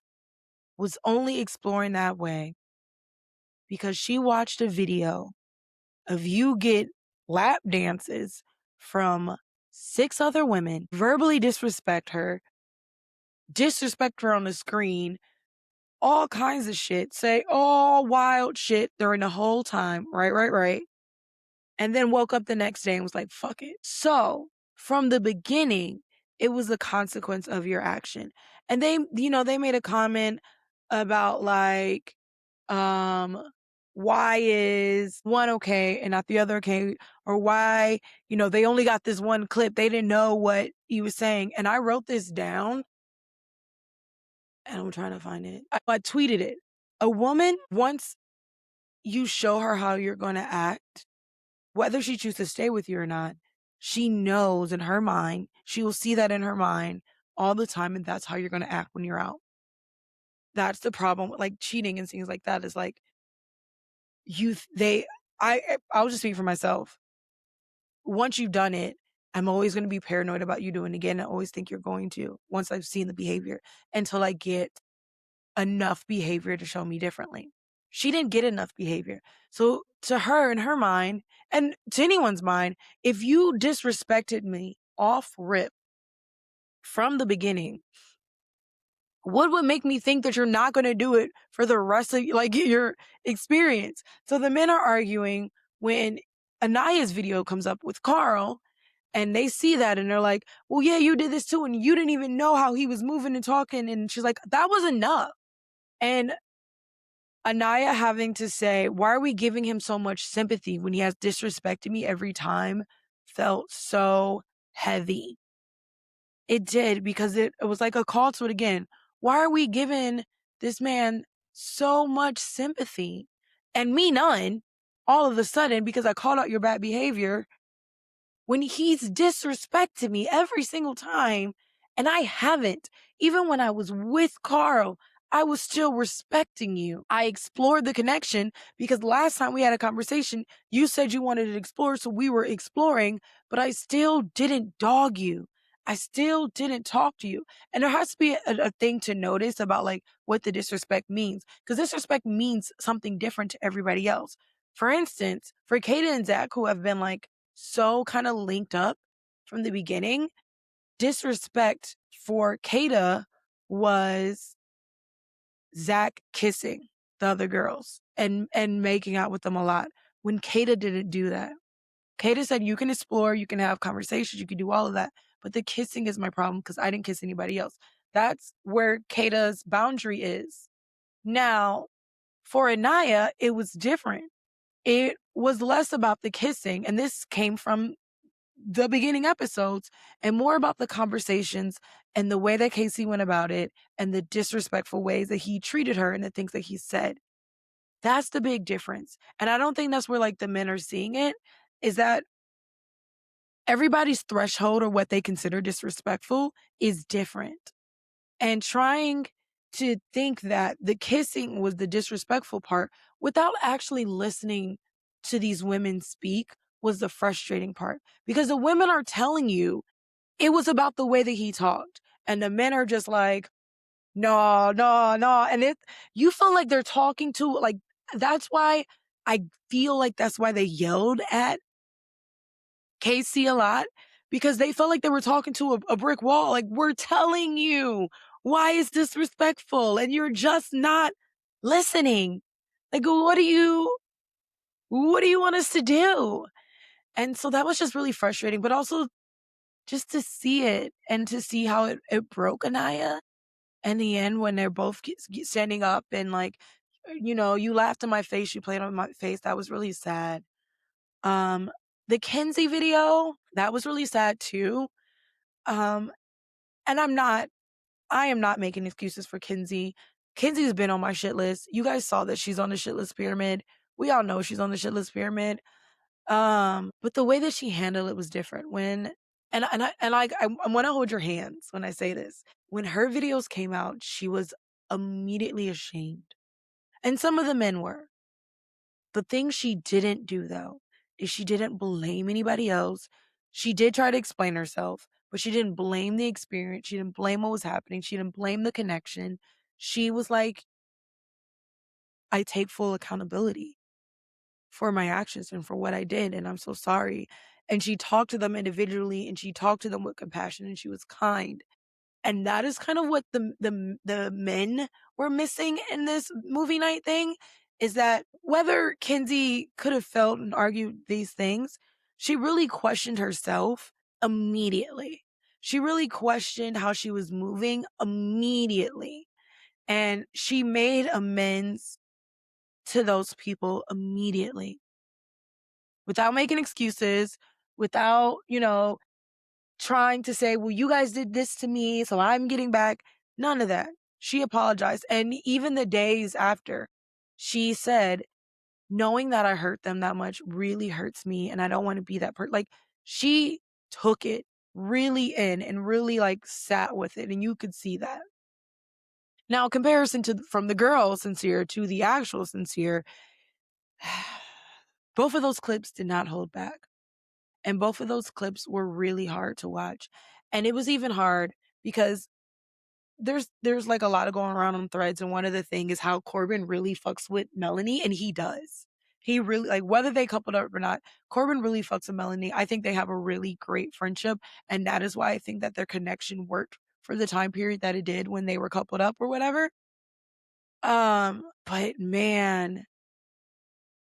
Speaker 1: was only exploring that way because she watched a video of you get lap dances from 6 other women, verbally disrespect her on the screen, all kinds of shit, say all wild shit during the whole time, right. And then woke up the next day and was like, fuck it. So from the beginning, it was a consequence of your action. And they made a comment about like, why is one okay and not the other okay? Or why, they only got this one clip. They didn't know what he was saying. And I wrote this down and I'm trying to find it. I tweeted it. A woman, once you show her how you're going to act, whether she chooses to stay with you or not, she knows in her mind, she will see that in her mind all the time. And that's how you're going to act when you're out. That's the problem with like cheating and things like that, is like, I'll just speak for myself. Once you've done it, I'm always going to be paranoid about you doing it again. I always think you're going to, once I've seen the behavior, until I get enough behavior to show me differently. She didn't get enough behavior. So to her, in her mind, and to anyone's mind, if you disrespected me off rip from the beginning, what would make me think that you're not going to do it for the rest of your experience? So the men are arguing when Anaya's video comes up with Carl, and they see that and they're like, well, yeah, you did this too. And you didn't even know how he was moving and talking. And she's like, that was enough. And Anaya having to say, why are we giving him so much sympathy when he has disrespected me every time, felt so heavy. It did, because it was like a call to it again. Why are we giving this man so much sympathy and me none all of a sudden because I called out your bad behavior when he's disrespected me every single time and I haven't? Even when I was with Carl, I was still respecting you. I explored the connection because last time we had a conversation, you said you wanted to explore, so we were exploring, but I still didn't dog you. I still didn't talk to you. And there has to be a thing to notice about like what the disrespect means, because disrespect means something different to everybody else. For instance, for Kata and Zach, who have been like so kind of linked up from the beginning, disrespect for Kata was Zach kissing the other girls and making out with them a lot, when Kata didn't do that. Kata said, you can explore, you can have conversations, you can do all of that, but the kissing is my problem because I didn't kiss anybody else. That's where Kata's boundary is. Now, for Anaya, it was different. It was less about the kissing, and this came from the beginning episodes, and more about the conversations and the way that Casey went about it and the disrespectful ways that he treated her and the things that he said. That's the big difference. And I don't think that's where like the men are seeing it, is that everybody's threshold or what they consider disrespectful is different. And trying to think that the kissing was the disrespectful part without actually listening to these women speak was the frustrating part. Because the women are telling you it was about the way that he talked. And the men are just like, no. And you feel like they're talking to, like, that's why I feel like that's why they yelled at Casey a lot, because they felt like they were talking to a brick wall. Like, we're telling you why it's disrespectful and you're just not listening. Like, what do you want us to do? And so that was just really frustrating, but also just to see it and to see how it broke Anaya in the end when they're both standing up and like, you laughed in my face, you played on my face. That was really sad. Um, the Kenzie video, that was really sad too. Um, and I am not making excuses for Kenzie. Kenzie's been on my shit list. You guys saw that she's on the shit list pyramid. We all know she's on the shit list pyramid. But the way that she handled it was different. I want to hold your hands when I say this. When her videos came out, she was immediately ashamed. And some of the men were. The thing she didn't do though is she didn't blame anybody else. She did try to explain herself, but she didn't blame the experience. She didn't blame what was happening. She didn't blame the connection. She was like, I take full accountability for my actions and for what I did. And I'm so sorry. And she talked to them individually and she talked to them with compassion and she was kind. And that is kind of what the men were missing in this movie night thing is that whether Kenzie could have felt and argued these things, she really questioned herself immediately. She really questioned how she was moving immediately. And she made amends to those people immediately without making excuses, without, trying to say, well, you guys did this to me, so I'm getting back. None of that. She apologized. And even the days after, she said, knowing that I hurt them that much really hurts me. And I don't want to be that person. Like, she took it really in and really like sat with it. And you could see that. Now, comparison from the girl Sincere to the actual Sincere, both of those clips did not hold back. And both of those clips were really hard to watch. And it was even hard because there's like a lot of going around on threads. And one of the things is how Corbin really fucks with Melanie. And he does. He really, like, whether they coupled up or not, Corbin really fucks with Melanie. I think they have a really great friendship. And that is why I think that their connection worked for the time period that it did when they were coupled up or whatever. But man,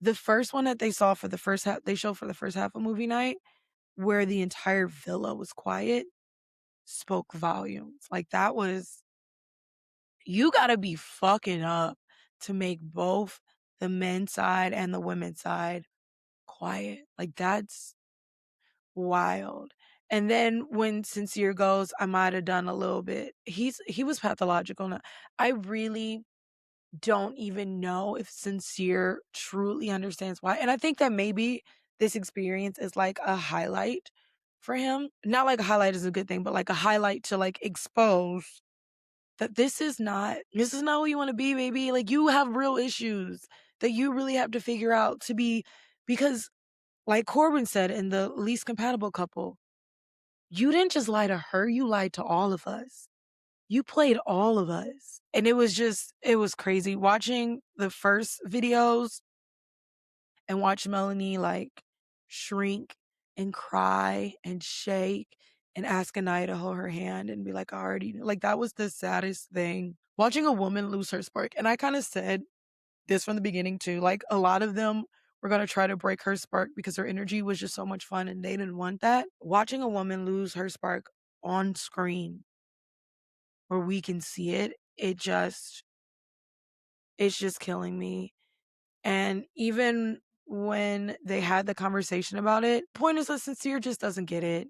Speaker 1: the first one that they saw for the first half, they showed for the first half of movie night, where the entire villa was quiet, spoke volumes. Like, that was, you gotta be fucking up to make both the men's side and the women's side quiet. Like, that's wild. And then when Sincere goes, I might have done a little bit. He was pathological. Now, I really don't even know if Sincere truly understands why. And I think that maybe this experience is like a highlight for him. Not like a highlight is a good thing, but like a highlight to like expose that this is not who you want to be, baby. Like, you have real issues that you really have to figure out to be, because like Corbin said in the least compatible couple, you didn't just lie to her, you lied to all of us. You played all of us. And it was crazy watching the first videos and watch Melanie like shrink and cry and shake and ask Anaya to hold her hand and be like, I already knew. Like, that was the saddest thing. Watching a woman lose her spark. And I kind of said this from the beginning too. Like, a lot of them were going to try to break her spark because her energy was just so much fun and they didn't want that. Watching a woman lose her spark on screen where we can see it, it's just killing me. And even when they had the conversation about it, point is that Sincere just doesn't get it.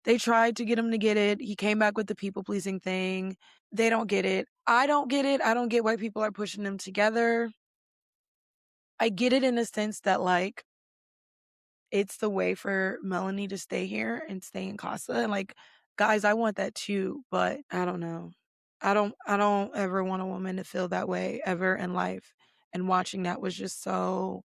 Speaker 1: They tried to get him to get it. He came back with the people pleasing thing. They don't get it. I don't get it. I don't get why people are pushing them together. I get it in a sense that like it's the way for Melanie to stay here and stay in Casa. And like, guys, I want that too, but I don't know. I don't ever want a woman to feel that way ever in life. And watching that was just so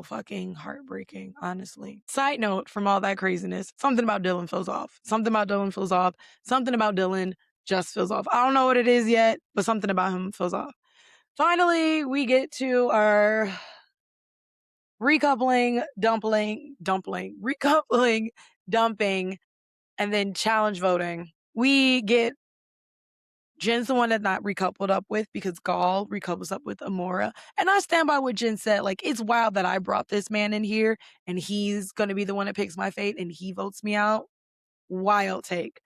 Speaker 1: fucking heartbreaking, honestly. Side note from all that craziness, something about Dylan feels off. Something about Dylan feels off. Something about Dylan just feels off. I don't know what it is yet, but something about him feels off. Finally, we get to our recoupling, dumping, and then challenge voting. We get Jen's the one that not recoupled up with because Gall recouples up with Amora. And I stand by what Jen said. Like, it's wild that I brought this man in here and he's going to be the one that picks my fate and he votes me out. Wild take.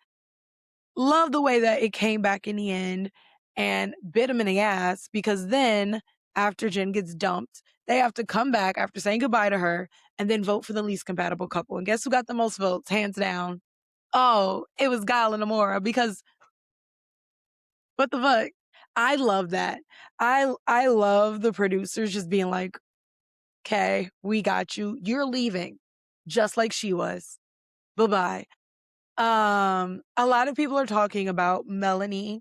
Speaker 1: Love the way that it came back in the end and bit him in the ass because then after Jen gets dumped, they have to come back after saying goodbye to her and then vote for the least compatible couple. And guess who got the most votes? Hands down. Oh, it was Guile and Amora because what the fuck? I love that. I love the producers just being like, "Okay, we got you. You're leaving." Just like she was. Bye-bye. A lot of people are talking about Melanie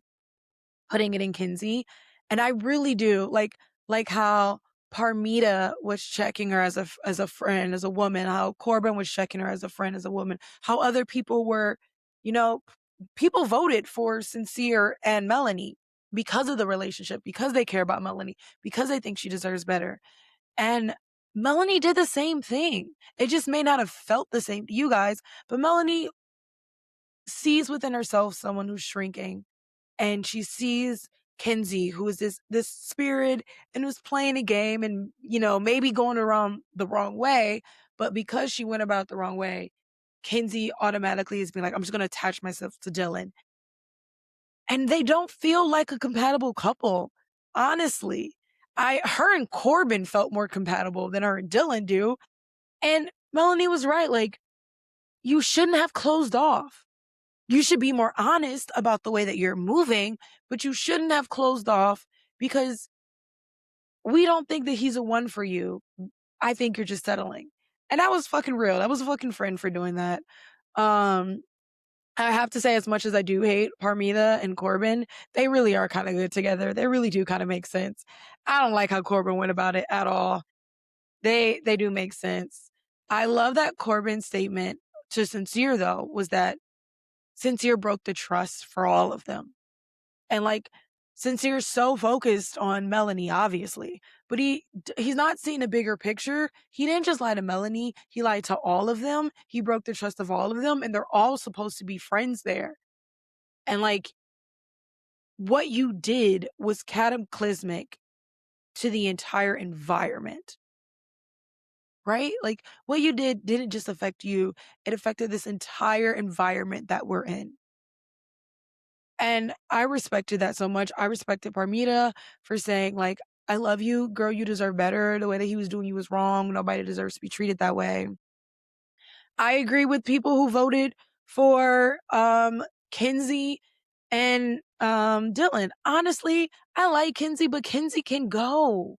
Speaker 1: putting it in Kinsey, and I really do like how Parmita was checking her as a friend, as a woman, how Corbin was checking her as a friend, as a woman, how other people were, you know, people voted for Sincere and Melanie because of the relationship, because they care about Melanie, because they think she deserves better. And Melanie did the same thing. It just may not have felt the same to you guys, but Melanie sees within herself someone who's shrinking, and she sees Kinsey, who is this spirit and who's playing a game and, maybe going around the wrong way. But because she went about the wrong way, Kinsey automatically is being like, I'm just going to attach myself to Dylan. And they don't feel like a compatible couple, honestly. Her and Corbin felt more compatible than her and Dylan do. And Melanie was right. Like, you shouldn't have closed off. You should be more honest about the way that you're moving, but you shouldn't have closed off because we don't think that he's a one for you. I think you're just settling. And that was fucking real. That was a fucking friend for doing that. I have to say, as much as I do hate Parmita and Corbin, they really are kind of good together. They really do kind of make sense. I don't like how Corbin went about it at all. They do make sense. I love that Corbin's statement to Sincere, though, was that Sincere broke the trust for all of them. And Sincere's so focused on Melanie, obviously, but he's not seeing a bigger picture. He didn't just lie to Melanie. He lied to all of them. He broke the trust of all of them, and they're all supposed to be friends there. And what you did was cataclysmic to the entire environment, right? What you did didn't just affect you. It affected this entire environment that we're in. And I respected that so much. I respected Parmita for saying, I love you, girl, you deserve better. The way that he was doing you was wrong. Nobody deserves to be treated that way. I agree with people who voted for Kinsey and Dylan. Honestly, I like Kinsey, but Kinsey can go.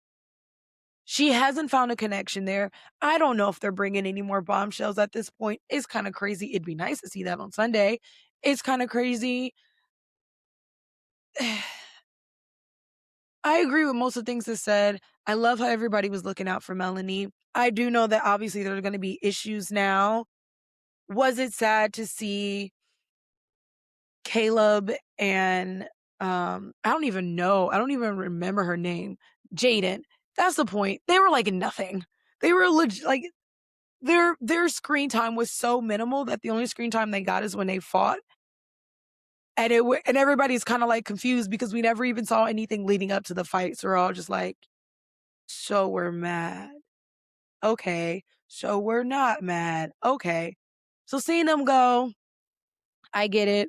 Speaker 1: She hasn't found a connection there. I don't know if they're bringing any more bombshells at this point. It's kind of crazy. It'd be nice to see that on Sunday. It's kind of crazy. I agree with most of the things that said. I love how everybody was looking out for Melanie. I do know that obviously there are going to be issues now. Was it sad to see Caleb and I don't even know. I don't even remember her name. Jaden. That's the point. They were nothing. They were their screen time was so minimal that the only screen time they got is when they fought. And everybody's kind of confused because we never even saw anything leading up to the fight. So we're all just so we're mad. Okay. So we're not mad. Okay. So seeing them go, I get it.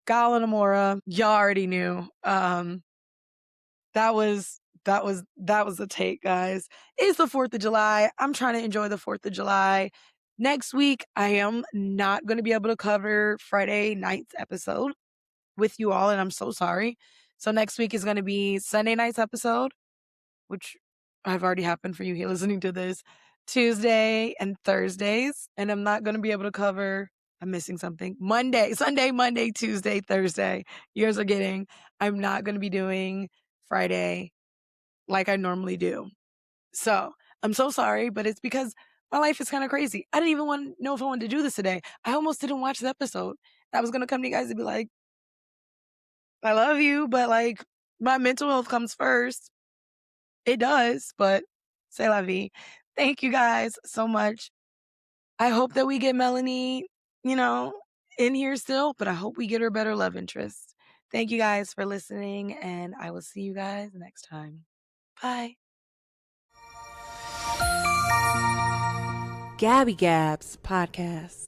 Speaker 1: Gal and Amora, y'all already knew. That was the take, guys. It's the 4th of July. I'm trying to enjoy the 4th of July. Next week, I am not going to be able to cover Friday night's episode with you all, and I'm so sorry. So next week is going to be Sunday night's episode, which have already happened for you here listening to this, Tuesday and Thursdays. And I'm not going to be able to cover, I'm missing something, Sunday, Monday, Tuesday, Thursday. You guys are getting, I'm not going to be doing Friday like I normally do. So I'm so sorry, but it's because my life is kind of crazy. I didn't even want to know if I wanted to do this today. I almost didn't watch the episode. I was going to come to you guys and be like, I love you, but my mental health comes first. It does, but c'est la vie. Thank you guys so much. I hope that we get Melanie, in here still, but I hope we get her better love interest. Thank you guys for listening, and I will see you guys next time. Bye.
Speaker 2: Gabby Gabs Podcast.